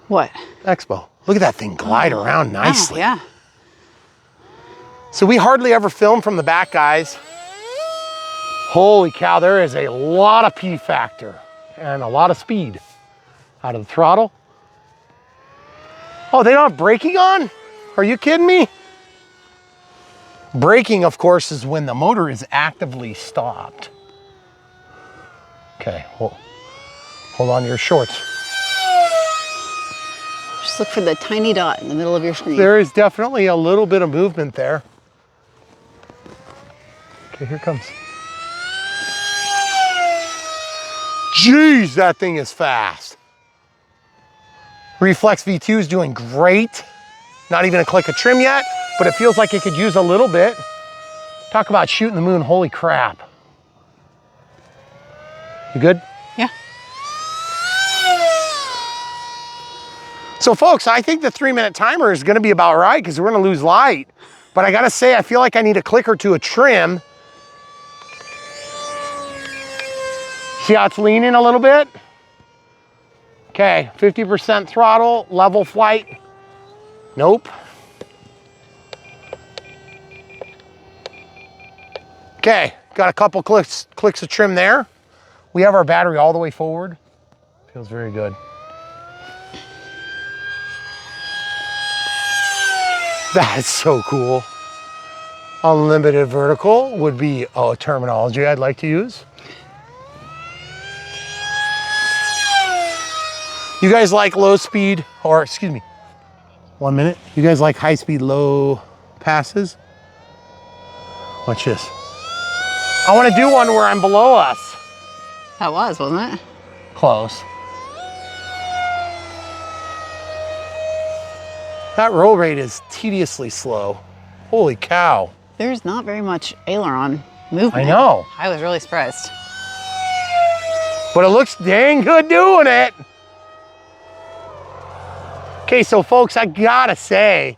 What? Expo. Look at that thing glide around nicely. Oh, yeah. So we hardly ever film from the back, guys. Holy cow, there is a lot of P factor and a lot of speed out of the throttle. Oh, they don't have braking on? Are you kidding me? Braking, of course, is when the motor is actively stopped. Okay, hold on to your shorts. Just look for the tiny dot in the middle of your screen. There is definitely a little bit of movement there. Okay, here it comes. Jeez, that thing is fast. Reflex V2 is doing great. Not even a click of trim yet, but it feels like it could use a little bit. Talk about shooting the moon, holy crap. You good? Yeah. So folks, I think the 3 minute timer is gonna be about right because we're gonna lose light. But I gotta say, I feel like I need a click or two of trim. See how it's leaning a little bit? Okay, 50% throttle, level flight. Nope. Okay, got a couple clicks of trim there. We have our battery all the way forward. Feels very good. That is so cool. Unlimited vertical would be a terminology I'd like to use. You guys like low speed, or excuse me, 1 minute. You guys like high speed, low passes? Watch this. I want to do one where I'm below us. That was, wasn't it? Close. That roll rate is tediously slow. Holy cow. There's not very much aileron movement. I know. I was really surprised. But it looks dang good doing it. Okay, so folks, I gotta say,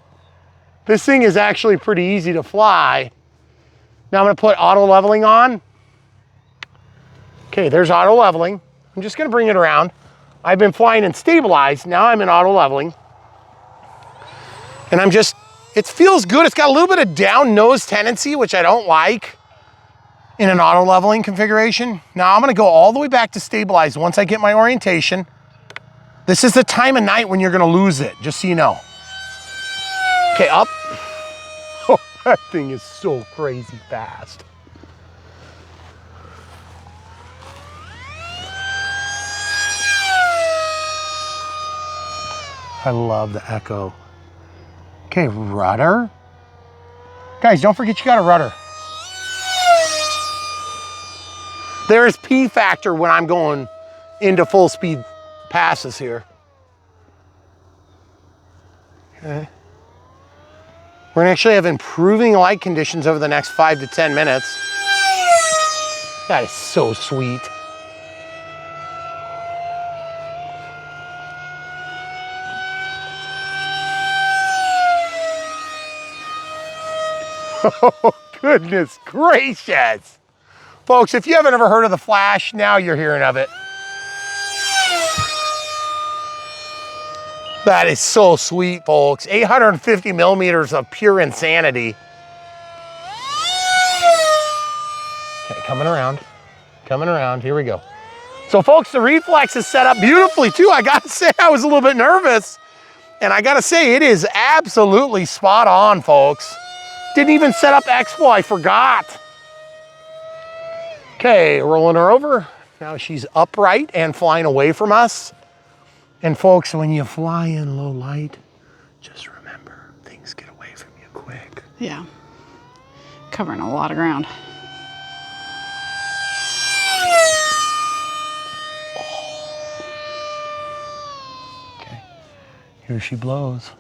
this thing is actually pretty easy to fly. Now I'm gonna put auto leveling on. Okay, there's auto leveling. I'm just gonna bring it around. I've been flying in stabilized, now I'm in auto leveling. And I'm just, it feels good. It's got a little bit of down nose tendency, which I don't like. in an auto leveling configuration. Now I'm gonna go all the way back to stabilize once I get my orientation. This is the time of night when you're gonna lose it, just so you know. Okay, up. Oh, that thing is so crazy fast. I love the echo. Okay, rudder. Guys, don't forget you got a rudder. There is P factor when I'm going into full speed passes here. Okay. We're gonna actually have improving light conditions over the next 5 to 10 minutes. That is so sweet. Oh, goodness gracious. Folks, if you haven't ever heard of the Flash, now you're hearing of it. That is so sweet, folks. 850 millimeters of pure insanity. Okay, coming around, here we go. So folks, the reflex is set up beautifully too. I gotta say, I was a little bit nervous. And I gotta say, it is absolutely spot on, folks. Didn't even set up expo, I forgot. Okay, rolling her over. Now she's upright and flying away from us. And folks, when you fly in low light, just remember, things get away from you quick. Yeah, covering a lot of ground. Okay, here she blows.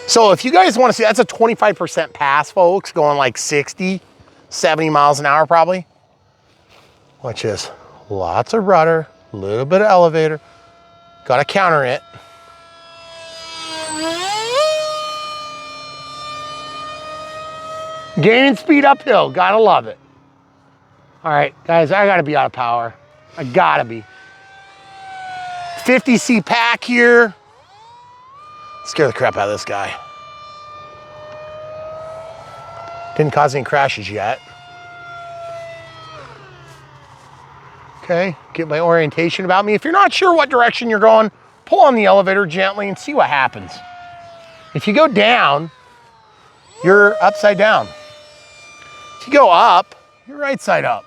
So if you guys want to see, that's a 25% pass, folks, going like 60, 70 miles an hour probably. Watch this. Lots of rudder, a little bit of elevator. Got to counter it. Gaining speed uphill, gotta love it. All right, guys, I gotta be out of power. I gotta be. 50C pack here. Scare the crap out of this guy. Didn't cause any crashes yet. Okay, get my orientation about me. If you're not sure what direction you're going, pull on the elevator gently and see what happens. If you go down, you're upside down. If you go up, you're right side up.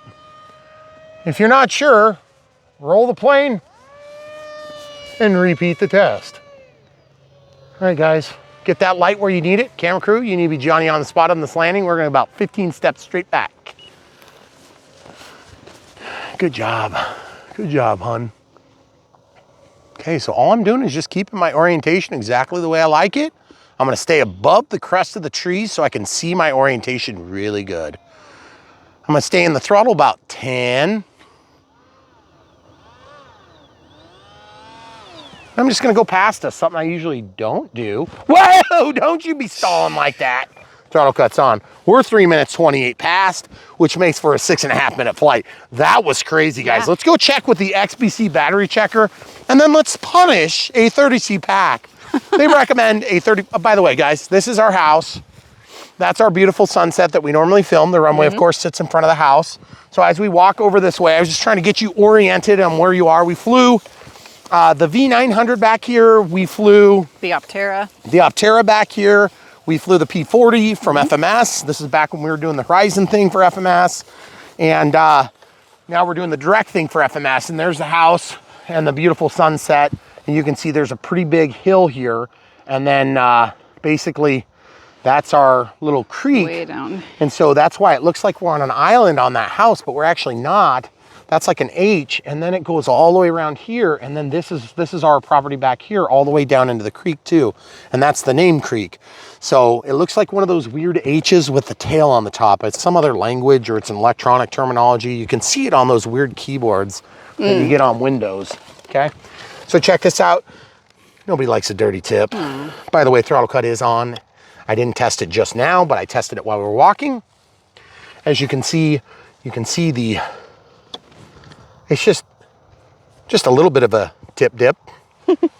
If you're not sure, roll the plane and repeat the test. All right, guys, get that light where you need it. Camera crew, you need to be Johnny on the spot on this landing. We're going about 15 steps straight back. Good job. Good job, hun. Okay, so all I'm doing is just keeping my orientation exactly the way I like it. I'm going to stay above the crest of the trees so I can see my orientation really good. I'm going to stay in the throttle about 10. I'm just gonna go past us, something I usually don't do. Whoa, don't you be stalling like that. Throttle cuts on. We're 3 minutes 28 past, which makes for a 6.5 minute flight. That was crazy, guys. Yeah. Let's go check with the XBC battery checker, and then let's punish a 30C pack. They recommend a 30, by the way, guys, this is our house. That's our beautiful sunset that we normally film. The runway, of course, sits in front of the house. So as we walk over this way, I was just trying to get you oriented on where you are. We flew the V900 back here. We flew the Optera. The Optera back here. We flew the P40 from FMS. This is back when we were doing the Horizon thing for FMS. And now we're doing the direct thing for FMS. And there's the house and the beautiful sunset. And you can see there's a pretty big hill here. And then basically that's our little creek. Way down. And so that's why it looks like we're on an island on that house, but we're actually not. That's like an H, and then it goes all the way around here, and then this is our property back here, all the way down into the creek too, and that's the name creek. So it looks like one of those weird H's with the tail on the top. It's some other language, or it's an electronic terminology. You can see it on those weird keyboards that you get on Windows, okay? So check this out. Nobody likes a dirty tip. By the way, throttle cut is on. I didn't test it just now, but I tested it while we were walking. As you can see the, it's just a little bit of a tip dip.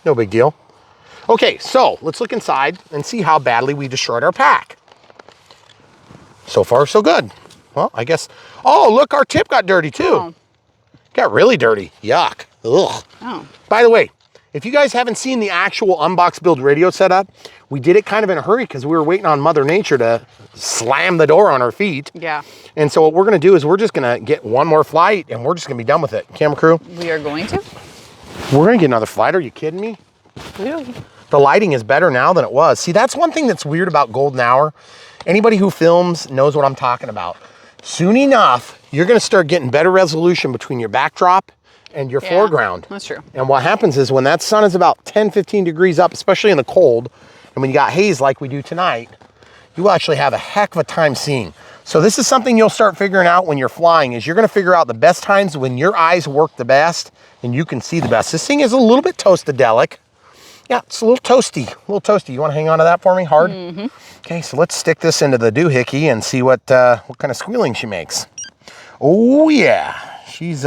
No big deal. Okay, so let's look inside and see how badly we destroyed our pack. So far, so good. Well, I guess, oh, look, our tip got dirty too. Oh. Got really dirty. Yuck. Ugh. Oh. By the way, if you guys haven't seen the actual unbox build radio setup, we did it kind of in a hurry because we were waiting on Mother Nature to slam the door on our feet. Yeah. And so what we're gonna do is we're just gonna get one more flight and we're just gonna be done with it. Camera crew, We are going to? we're gonna get another flight. Are you kidding me? Really? The lighting is better now than it was. See, that's one thing that's weird about golden hour. Anybody who films knows what I'm talking about. Soon enough, you're gonna start getting better resolution between your backdrop and your foreground. That's true. And what happens is when that sun is about 10, 15 degrees up, especially in the cold, and when you got haze like we do tonight, you will actually have a heck of a time seeing. So this is something you'll start figuring out when you're flying, is you're gonna figure out the best times when your eyes work the best and you can see the best. This thing is a little bit toastadelic. Yeah, it's a little toasty, You wanna hang on to that for me, hard? Mm-hmm. Okay, so let's stick this into the doohickey and see what kind of squealing she makes. Oh yeah, she's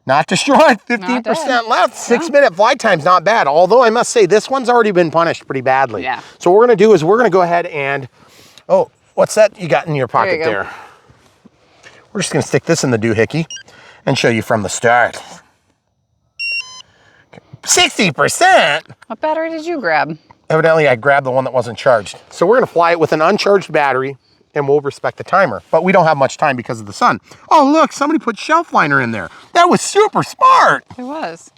not destroyed, 15% left, 6-minute flight time's not bad. Although I must say, this one's already been punished pretty badly. Yeah. So what we're gonna do is we're gonna go ahead and, oh, what's that you got in your pocket there? We're just gonna stick this in the doohickey and show you from the start. 60%? What battery did you grab? Evidently I grabbed the one that wasn't charged. So we're gonna fly it with an uncharged battery and we'll respect the timer. But we don't have much time because of the sun. Oh look, somebody put shelf liner in there. That was super smart. It was.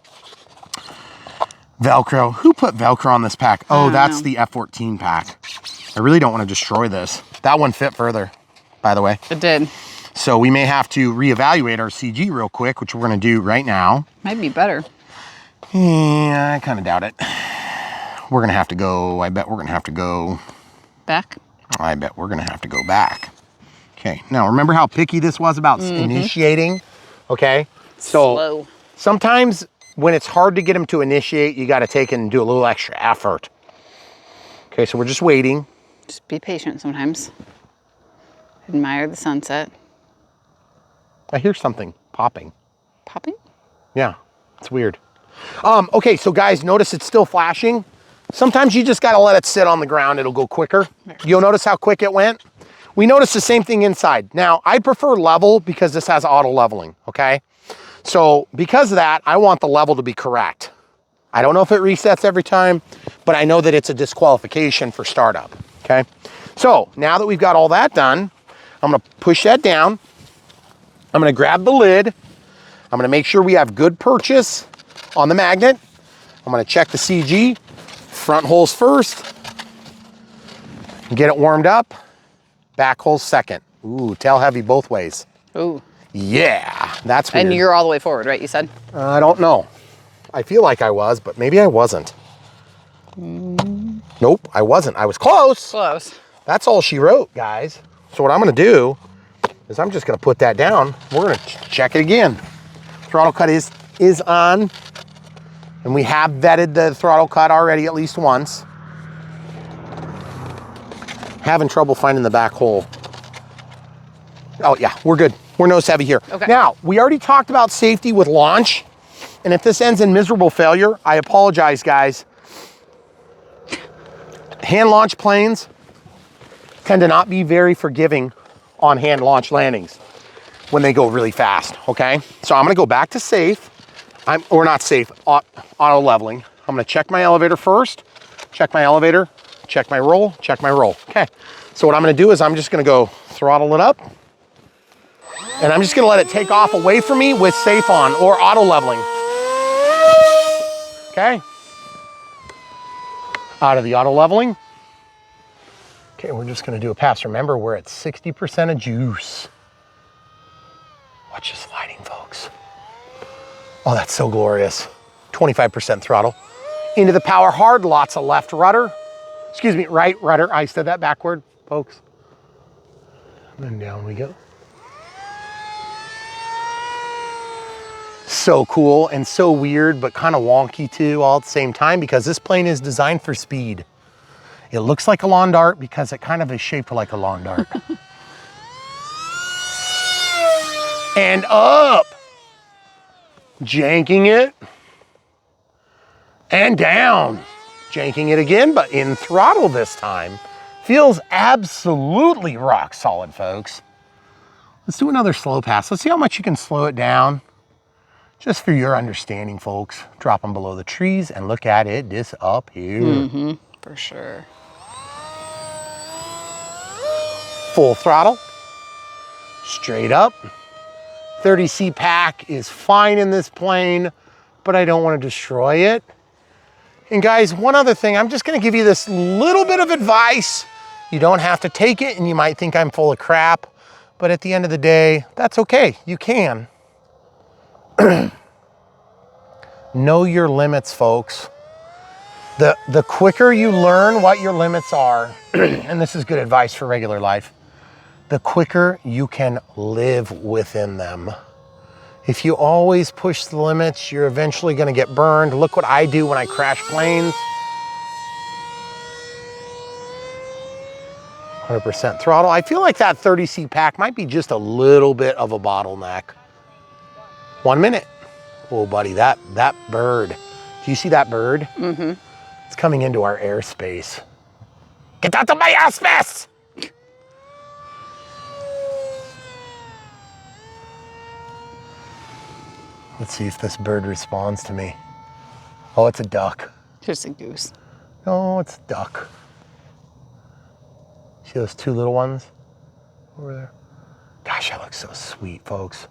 Velcro, who put Velcro on this pack? Oh, that's know. the F-14 pack. I really don't wanna destroy this. That one fit further, by the way. It did. So we may have to reevaluate our CG real quick, which we're gonna do right now. Might be better. Yeah, I kinda doubt it. We're gonna have to go, I bet we're gonna have to go. Back? I bet we're gonna have to go back. Okay, now remember how picky this was about initiating? Okay, so Slow. sometimes when it's hard to get them to initiate, you gotta take and do a little extra effort. Okay, so we're just waiting. Just be patient sometimes. Admire the sunset. I hear something popping. Popping? Yeah, it's weird. Okay, so guys, notice it's still flashing. Sometimes you just gotta let it sit on the ground, it'll go quicker. You'll notice how quick it went. We noticed the same thing inside. Now, I prefer level because this has auto leveling, okay? So because of that, I want the level to be correct. I don't know if it resets every time, but I know that it's a disqualification for startup, okay? So now that we've got all that done, I'm gonna push that down. I'm gonna grab the lid. I'm gonna make sure we have good purchase on the magnet. I'm gonna check the CG. Front holes first, get it warmed up, back holes second. Ooh, tail heavy both ways. Ooh. Yeah, that's weird. And you're all the way forward, right, you said? I don't know. I feel like I was, but maybe I wasn't. Nope, I wasn't. I was close. Close. That's all she wrote, guys. So what I'm gonna do is I'm just gonna put that down. We're gonna check it again. Throttle cut is on. And we have vetted the throttle cut already at least once. Having trouble finding the back hole. Oh yeah, we're good. We're nose heavy here. Okay. Now, we already talked about safety with launch. And if this ends in miserable failure, I apologize, guys. Hand launch planes tend to not be very forgiving on hand launch landings when they go really fast, okay? So I'm gonna go back to safe. Or not safe, auto leveling. I'm gonna check my elevator first, check my elevator, check my roll, check my roll. Okay, so what I'm gonna do is I'm just gonna go throttle it up, and I'm just gonna let it take off away from me with safe on or auto leveling. Okay, out of the auto leveling. Okay, we're just gonna do a pass. Remember, we're at 60% of juice. Watch this lighting, folks. Oh, that's so glorious. 25% throttle. Into the power hard, lots of left rudder. Excuse me, right rudder. I said that backward, folks. And then down we go. So cool and so weird, but kind of wonky too all at the same time because this plane is designed for speed. It looks like a lawn dart because it kind of is shaped like a lawn dart. And up. Janking it. And down. janking it again, but in throttle this time. Feels absolutely rock solid, folks. Let's do another slow pass. Let's see how much you can slow it down. Just for your understanding, folks. Drop them below the trees and look at it this up here. Mm-hmm, for sure. Full throttle, straight up. 30C pack is fine in this plane, but I don't want to destroy it. And guys, one other thing, I'm just gonna give you this little bit of advice. You don't have to take it, and you might think I'm full of crap, but at the end of the day, that's okay, you can. Know your limits, folks. The quicker you learn what your limits are, and this is good advice for regular life, the quicker you can live within them. If you always push the limits, you're eventually gonna get burned. Look what I do when I crash planes. 100% throttle. I feel like that 30C pack might be just a little bit of a bottleneck. 1 minute. Oh, buddy, that bird. Do you see that bird? Mm-hmm. It's coming into our airspace. Get out of my airspace! Let's see if this bird responds to me. Oh, it's a duck. Just a goose. No, it's a duck. See those two little ones over there? Gosh, that looks so sweet, folks.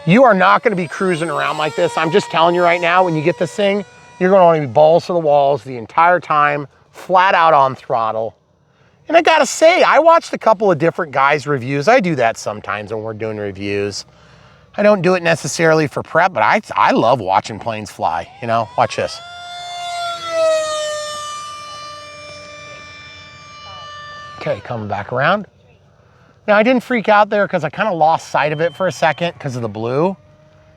You are not gonna be cruising around like this. I'm just telling you right now, when you get this thing, you're gonna wanna be balls to the walls the entire time, flat out on throttle. And I gotta say, I watched a couple of different guys' reviews. I do that sometimes when we're doing reviews. I don't do it necessarily for prep, but I love watching planes fly, you know? Watch this. Okay, coming back around. Now, I didn't freak out there because I kind of lost sight of it for a second because of the blue.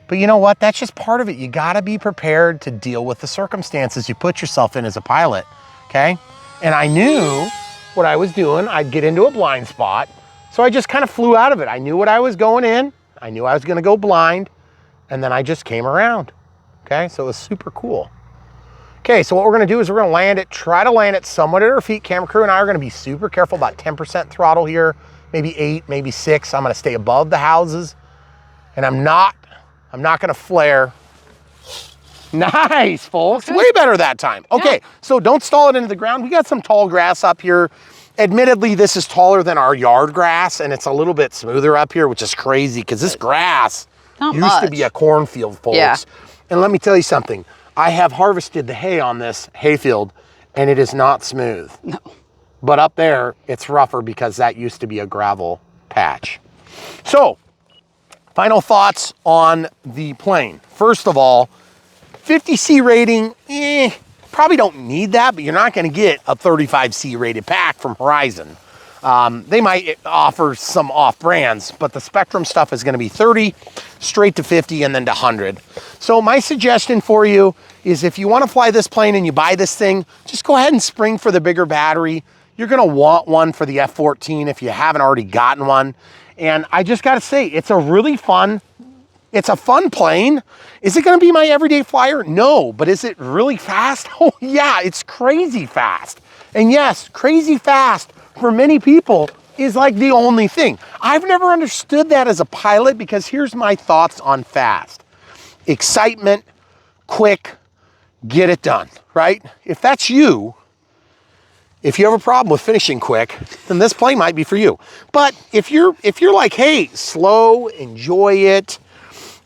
But you know what? That's just part of it. You got to be prepared to deal with the circumstances you put yourself in as a pilot, okay? And I knew what I was doing. I'd get into a blind spot. So I just kind of flew out of it. I knew what I was going in. I knew I was going to go blind. And then I just came around, okay? So it was super cool. Okay, so what we're gonna do is we're gonna land it, try to land it somewhat at our feet. Camera crew and I are gonna be super careful, about 10% throttle here, maybe 8, maybe 6. I'm gonna stay above the houses, and I'm not gonna flare. Nice, folks, way better that time. Okay, so don't stall it into the ground. We got some tall grass up here. Admittedly, this is taller than our yard grass, and it's a little bit smoother up here, which is crazy, because this grass used to be a cornfield, folks. Yeah. And let me tell you something. I have harvested the hay on this hayfield, and it is not smooth. No. But up there, it's rougher because that used to be a gravel patch. So, final thoughts on the plane. First of all, 50C rating, probably don't need that, but you're not gonna get a 35C rated pack from Horizon. They might offer some off brands, but the Spectrum stuff is gonna be 30, straight to 50, and then to 100. So my suggestion for you is if you wanna fly this plane and you buy this thing, just go ahead and spring for the bigger battery. You're gonna want one for the F-14 if you haven't already gotten one. And I just gotta say, it's a fun plane. Is it gonna be my everyday flyer? No, but is it really fast? Oh yeah, it's crazy fast. And yes, crazy fast for many people is like the only thing. I've never understood that as a pilot, because here's my thoughts on fast. Excitement, quick, get it done, right? If that's you, if you have a problem with finishing quick, then this plane might be for you. But if you're like, hey, slow, enjoy it,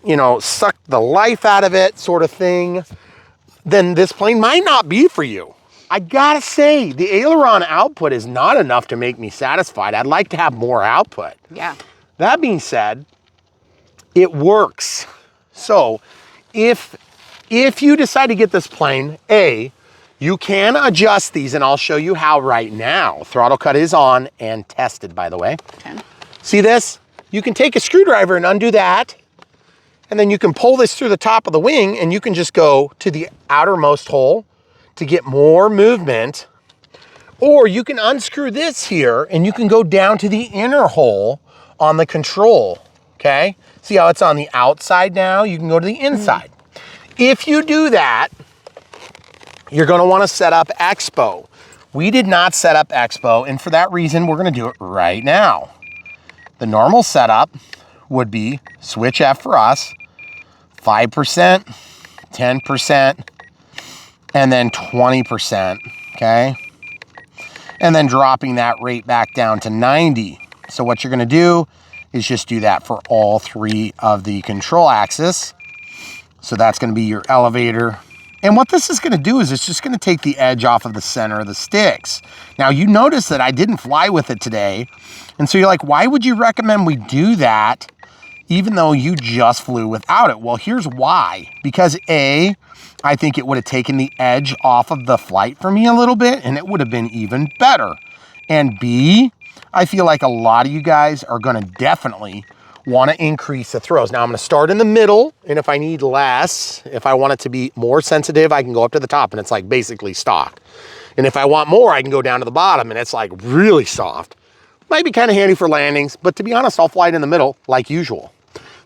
you know, suck the life out of it sort of thing, then this plane might not be for you. I gotta say, the aileron output is not enough to make me satisfied. I'd like to have more output. Yeah. That being said, it works. So if you decide to get this plane, you can adjust these, and I'll show you how right now. Throttle cut is on and tested, by the way. Okay. See this? You can take a screwdriver and undo that, and then you can pull this through the top of the wing, and you can just go to the outermost hole to get more movement. Or you can unscrew this here, and you can go down to the inner hole on the control, okay? See how it's on the outside now? You can go to the inside. If you do that, you're gonna wanna set up Expo. We did not set up Expo, and for that reason, we're gonna do it right now. The normal setup would be switch F for us, 5%, 10%, and then 20%, okay? And then dropping that rate back down to 90. So what you're gonna do is just do that for all 3 of the control axes. So that's gonna be your elevator. And what this is gonna do is it's just gonna take the edge off of the center of the sticks. Now you notice that I didn't fly with it today. And so you're like, why would you recommend we do that even though you just flew without it? Well, here's why. Because A, I think it would have taken the edge off of the flight for me a little bit, and it would have been even better. And B, I feel like a lot of you guys are gonna definitely wanna increase the throws. Now I'm gonna start in the middle, and if I need less, if I want it to be more sensitive, I can go up to the top, and it's like basically stock. And if I want more, I can go down to the bottom, and it's like really soft. Might be kind of handy for landings, but to be honest, I'll fly it in the middle like usual.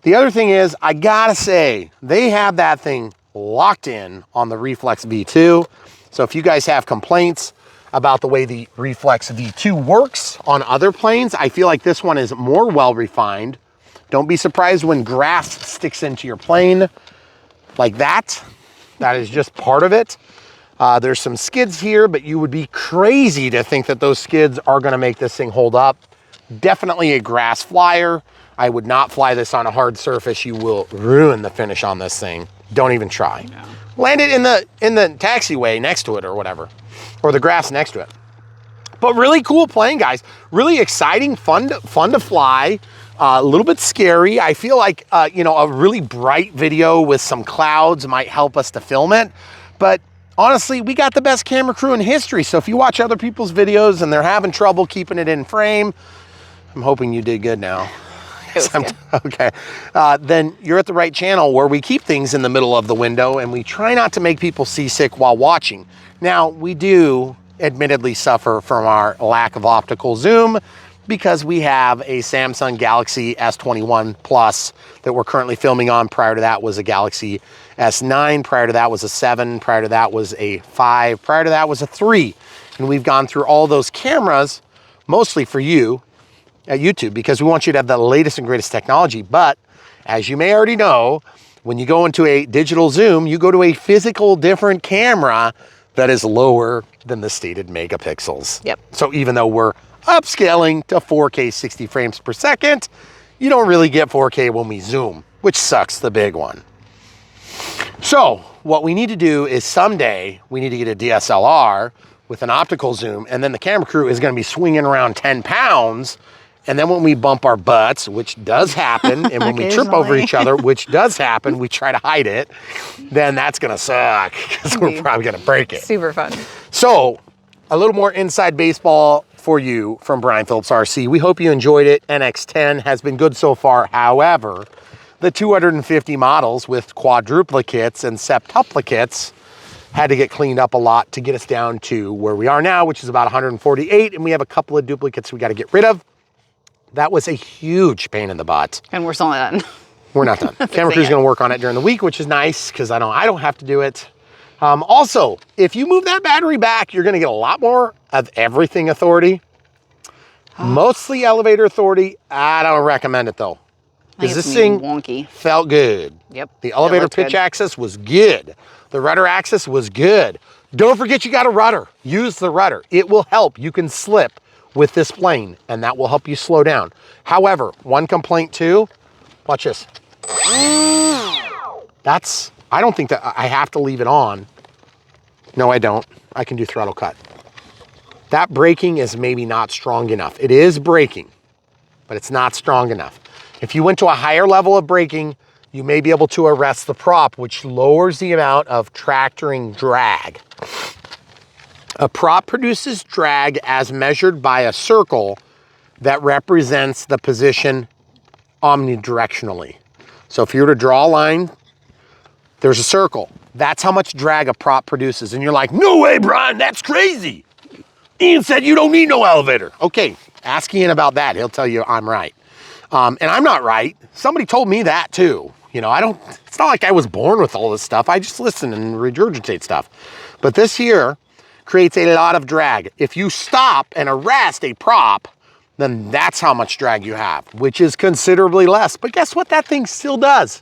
The other thing is, I gotta say, they have that thing locked in on the Reflex V2. So if you guys have complaints about the way the Reflex V2 works on other planes, I feel like this one is more well-refined. Don't be surprised when grass sticks into your plane like that. That is just part of it. There's some skids here, but you would be crazy to think that those skids are gonna make this thing hold up. Definitely a grass flyer. I would not fly this on a hard surface. You will ruin the finish on this thing. Don't even try. No. Land it in the taxiway next to it or whatever, or the grass next to it. But really cool plane, guys. Really exciting, fun to fly. A little bit scary. I feel like you know, a really bright video with some clouds might help us to film it. But honestly, we got the best camera crew in history. So if you watch other people's videos and they're having trouble keeping it in frame, I'm hoping you did good now. Okay, then you're at the right channel where we keep things in the middle of the window and we try not to make people seasick while watching. Now, we do admittedly suffer from our lack of optical zoom because we have a Samsung Galaxy S21 Plus that we're currently filming on. Prior to that was a Galaxy S9, prior to that was a 7, prior to that was a 5, prior to that was a 3. And we've gone through all those cameras, mostly for you, at YouTube, because we want you to have the latest and greatest technology. But as you may already know, when you go into a digital zoom, you go to a physical different camera that is lower than the stated megapixels. Yep. So even though we're upscaling to 4K 60 frames per second, you don't really get 4K when we zoom, which sucks the big one. So what we need to do is someday we need to get a DSLR with an optical zoom, and then the camera crew is going to be swinging around 10 pounds. And then when we bump our butts, which does happen, and when we trip over each other, which does happen, we try to hide it, then that's gonna suck because we're probably gonna break it. Super fun. So a little more inside baseball for you from Brian Phillips RC. We hope you enjoyed it. NX10 has been good so far. However, the 250 models with quadruplicates and septuplicates had to get cleaned up a lot to get us down to where we are now, which is about 148, and we have a couple of duplicates we gotta get rid of. That was a huge pain in the butt. And we're still not done. We're not done. Camera crew's gonna work on it during the week, which is nice because I don't have to do it. Also, if you move that battery back, you're gonna get a lot more of everything authority. Mostly elevator authority. I don't recommend it though. Because this thing wonky. Felt good. Yep. The elevator pitch axis was good. The rudder axis was good. Don't forget you got a rudder. Use the rudder. It will help. You can slip with this plane, and that will help you slow down. However, one complaint too, watch this. I don't think that I have to leave it on. No, I don't. I can do throttle cut. That braking is maybe not strong enough. It is braking, but it's not strong enough. If you went to a higher level of braking, you may be able to arrest the prop, which lowers the amount of tractoring drag. A prop produces drag as measured by a circle that represents the position omnidirectionally. So if you were to draw a line, there's a circle. That's how much drag a prop produces. And you're like, no way, Brian, that's crazy. Ian said you don't need no elevator. Okay, ask Ian about that. He'll tell you I'm right. And I'm not right. Somebody told me that too. You know, it's not like I was born with all this stuff. I just listen and regurgitate stuff. But this here creates a lot of drag. If you stop and arrest a prop, then that's how much drag you have, which is considerably less. But guess what that thing still does?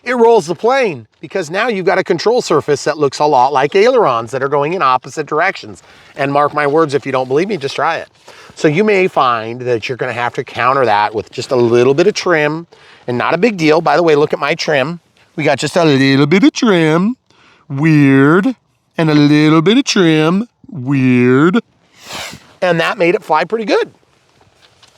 It rolls the plane, because now you've got a control surface that looks a lot like ailerons that are going in opposite directions. And mark my words, if you don't believe me, just try it. So you may find that you're gonna have to counter that with just a little bit of trim, and not a big deal. By the way, look at my trim. We got just a little bit of trim, weird, and a little bit of trim, weird. And that made it fly pretty good.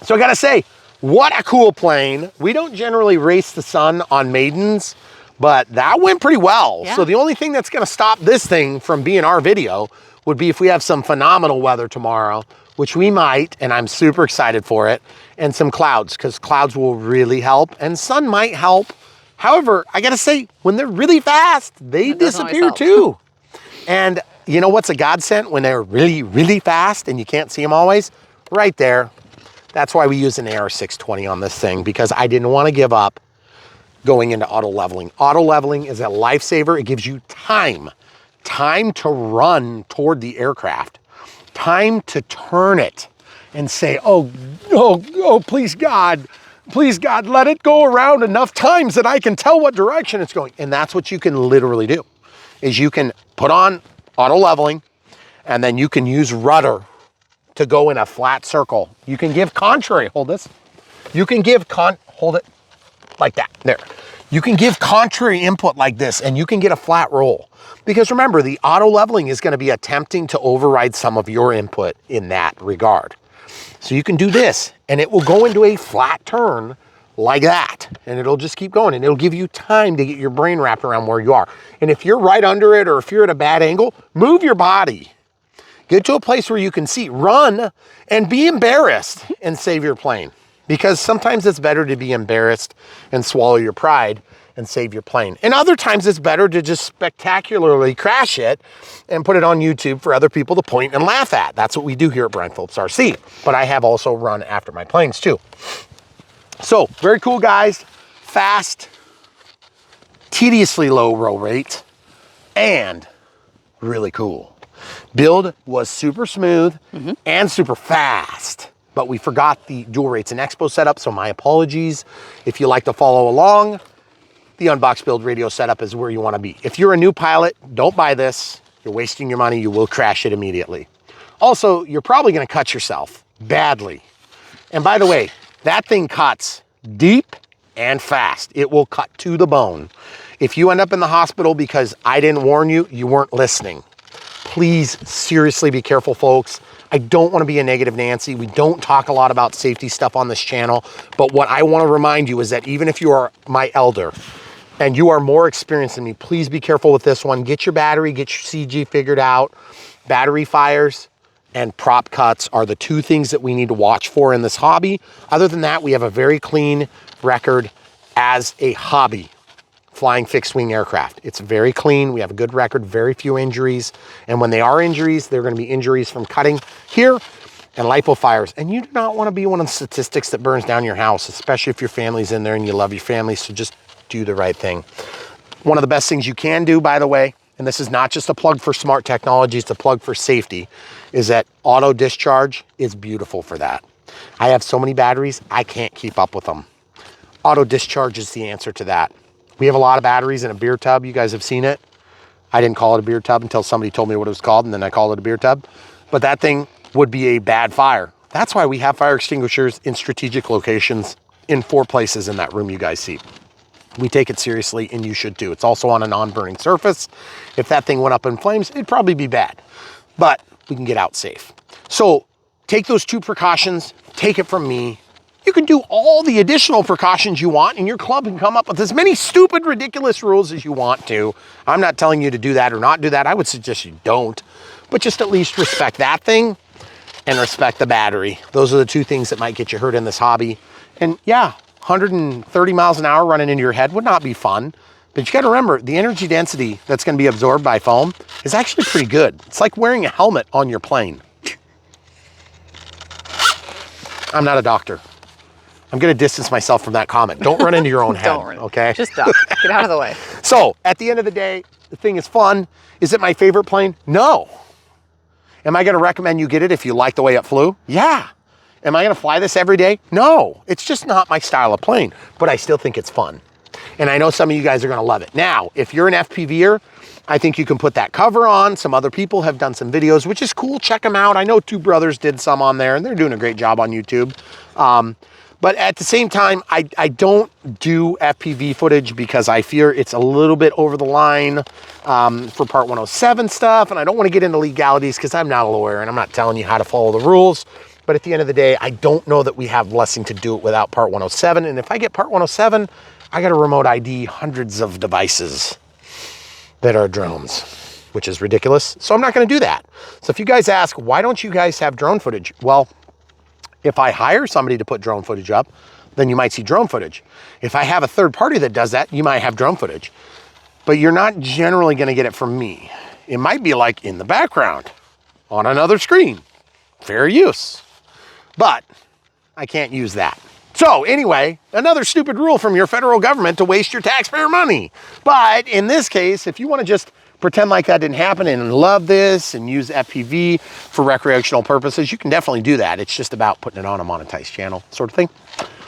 So I gotta say, what a cool plane. We don't generally race the sun on Maidens, but that went pretty well. Yeah. So the only thing that's gonna stop this thing from being our video would be if we have some phenomenal weather tomorrow, which we might, and I'm super excited for it, and some clouds, because clouds will really help, and sun might help. However, I gotta say, when they're really fast, they disappear too. And you know what's a godsend when they're really, really fast and you can't see them always? Right there. That's why we use an AR620 on this thing, because I didn't want to give up going into auto leveling. Auto leveling is a lifesaver. It gives you time to run toward the aircraft, time to turn it and say, oh, please God, let it go around enough times that I can tell what direction it's going. And that's what you can literally do, is you can put on auto leveling, and then you can use rudder to go in a flat circle. You can give contrary, hold this. You can give hold it like that, there. You can give contrary input like this, and you can get a flat roll. Because remember, the auto leveling is gonna be attempting to override some of your input in that regard. So you can do this, and it will go into a flat turn like that, and it'll just keep going, and it'll give you time to get your brain wrapped around where you are. And if you're right under it, or if you're at a bad angle, move your body. Get to a place where you can see, run, and be embarrassed and save your plane. Because sometimes it's better to be embarrassed and swallow your pride and save your plane. And other times it's better to just spectacularly crash it and put it on YouTube for other people to point and laugh at. That's what we do here at Brian Phillips RC. But I have also run after my planes too. So, very cool, guys. Fast, tediously low roll rate, and really cool. Build was super smooth and super fast, but we forgot the dual rates and expo setup, so my apologies. If you like to follow along, the Unbox Build radio setup is where you want to be. If you're a new pilot, don't buy this. You're wasting your money. You will crash it immediately. Also, you're probably going to cut yourself badly. And by the way, that thing cuts deep and fast. It will cut to the bone. If you end up in the hospital because I didn't warn you, you weren't listening. Please seriously be careful, folks. I don't want to be a negative Nancy. We don't talk a lot about safety stuff on this channel, but what I want to remind you is that even if you are my elder and you are more experienced than me, please be careful with this one. Get your battery, get your CG figured out. Battery fires and prop cuts are the two things that we need to watch for in this hobby. Other than that, we have a very clean record as a hobby. Flying fixed wing aircraft. It's very clean. We have a good record, very few injuries. And when they are injuries, they're going to be injuries from cutting here and lipo fires. And you do not want to be one of the statistics that burns down your house, especially if your family's in there and you love your family. So just do the right thing. One of the best things you can do, by the way, and this is not just a plug for smart technology, it's a plug for safety, is that auto discharge is beautiful for that. I have so many batteries, I can't keep up with them. Auto discharge is the answer to that. We have a lot of batteries in a beer tub. You guys have seen it. I didn't call it a beer tub until somebody told me what it was called, and then I called it a beer tub. But that thing would be a bad fire. That's why we have fire extinguishers in strategic locations in 4 places in that room you guys see. We take it seriously, and you should too. It's also on a non-burning surface. If that thing went up in flames, it'd probably be bad, but we can get out safe. So take those 2 precautions, take it from me. You can do all the additional precautions you want, and your club can come up with as many stupid, ridiculous rules as you want to. I'm not telling you to do that or not do that. I would suggest you don't, but just at least respect that thing and respect the battery. Those are the 2 things that might get you hurt in this hobby. And yeah, 130 miles an hour running into your head would not be fun, but you got to remember the energy density that's going to be absorbed by foam is actually pretty good. It's like wearing a helmet on your plane. I'm not a doctor. I'm going to distance myself from that comment. Don't run into your own head, Don't run. Okay? Just duck. Get out of the way. So, at the end of the day, The thing is fun. Is it my favorite plane? No. Am I gonna recommend you get it if you like the way it flew? Yeah. Am I gonna fly this every day? No. It's just not my style of plane, but I still think it's fun. And I know some of you guys are gonna love it. Now, if you're an FPVer, I think you can put that cover on. Some other people have done some videos, which is cool. Check them out. I know Two Brothers did some on there, and they're doing a great job on YouTube. But at the same time, I don't do FPV footage because I fear it's a little bit over the line for Part 107 stuff. And I don't want to get into legalities because I'm not a lawyer and I'm not telling you how to follow the rules. But at the end of the day, I don't know that we have blessing to do it without Part 107. And if I get Part 107, I got to remote ID hundreds of devices that are drones, which is ridiculous. So I'm not going to do that. So if you guys ask, why don't you guys have drone footage? Well, if I hire somebody to put drone footage up, then you might see drone footage. If I have a third party that does that, you might have drone footage. But you're not generally going to get it from me. It might be like in the background on another screen. Fair use. But I can't use that. So anyway, another stupid rule from your federal government to waste your taxpayer money. But in this case, if you want to just pretend like that didn't happen and love this and use FPV for recreational purposes, you can definitely do that. It's just about putting it on a monetized channel sort of thing.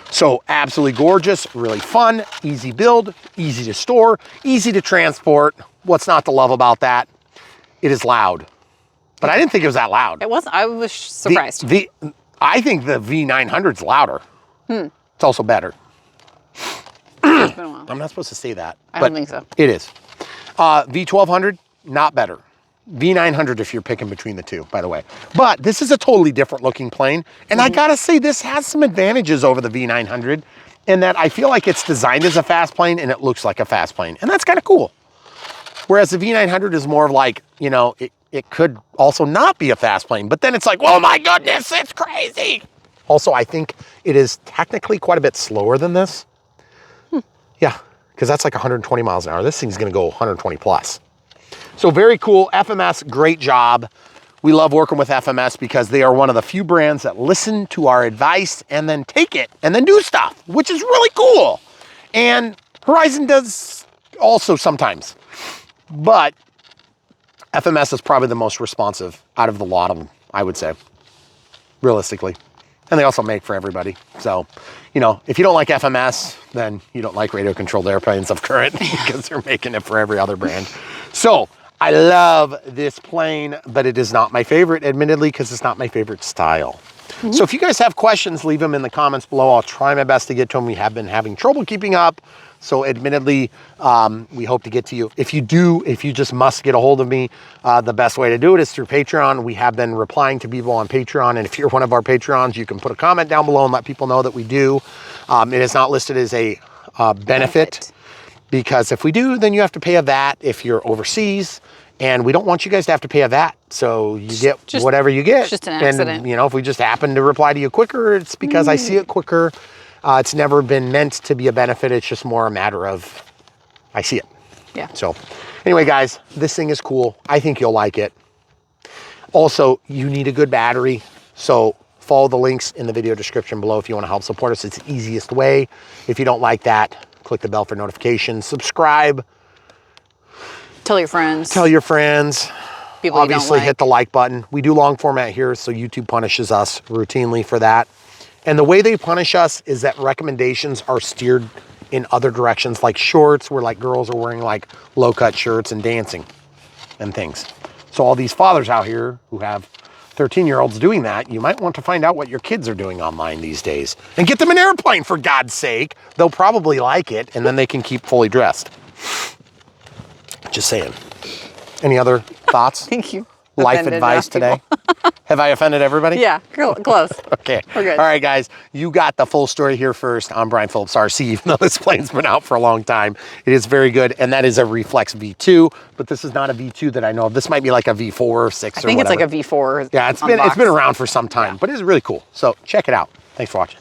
So absolutely gorgeous, really fun, easy build, easy to store, easy to transport. What's not to love about that? It is loud. But I didn't think it was that loud. It wasn't. I was surprised. I think the V900's louder. It's also better. It's been a while. I'm not supposed to say that. I don't think so. It is. V1200, not better. V900 if you're picking between the two, by the way. But this is a totally different looking plane. And I gotta say, this has some advantages over the V900 in that I feel like it's designed as a fast plane and it looks like a fast plane. And that's kind of cool. Whereas the V900 is more of like, you know, it could also not be a fast plane, but then it's like, oh my goodness, it's crazy. Also, I think it is technically quite a bit slower than this. Yeah, because that's like 120 miles an hour. This thing's gonna go 120 plus. So very cool, FMS, great job. We love working with FMS because they are one of the few brands that listen to our advice and then take it and then do stuff, which is really cool. And Horizon does also sometimes, but FMS is probably the most responsive out of the lot of them, I would say, realistically. And they also make for everybody. So, you know, if you don't like FMS, then you don't like radio-controlled airplanes of current because they're making it for every other brand. So, I love this plane, but it is not my favorite, admittedly, because it's not my favorite style. So if you guys have questions, leave them in the comments below. I'll try my best to get to them. We have been having trouble keeping up. So admittedly, we hope to get to you. If you just must get a hold of me, the best way to do it is through Patreon. We have been replying to people on Patreon. And if you're one of our Patreons, you can put a comment down below and let people know that we do. It is not listed as a benefit because if we do, then you have to pay a VAT if you're overseas. And we don't want you guys to have to pay a VAT. So you get whatever you get. Just an accident. And, you know, if we just happen to reply to you quicker, it's because I see it quicker. It's never been meant to be a benefit. It's just more a matter of, I see it. Yeah. So anyway, guys, this thing is cool. I think you'll like it. Also, you need a good battery. So follow the links in the video description below if you want to help support us. It's the easiest way. If you don't like that, click the bell for notifications. Subscribe. Tell your friends. Tell your friends. People Obviously, you don't like. hit the like button. We do long format here, so YouTube punishes us routinely for that. And the way they punish us is that recommendations are steered in other directions, like shorts, where like girls are wearing like low-cut shirts and dancing and things. So all these fathers out here who have 13-year-olds doing that, you might want to find out what your kids are doing online these days and get them an airplane, for God's sake. They'll probably like it, and then they can keep fully dressed. Just saying. Any other thoughts? Thank you. Life advice today? Have I offended everybody? Yeah, close. Okay. We're good. All right, guys. You got the full story here first. I'm Brian Phillips, RC, even though this plane's been out for a long time. It is very good, and that is a Reflex V2, but this is not a V2 that I know of. This might be like a V4 or 6 or whatever. I think it's like a V4. Yeah, it's been around for some time, but it's really cool. So check it out. Thanks for watching.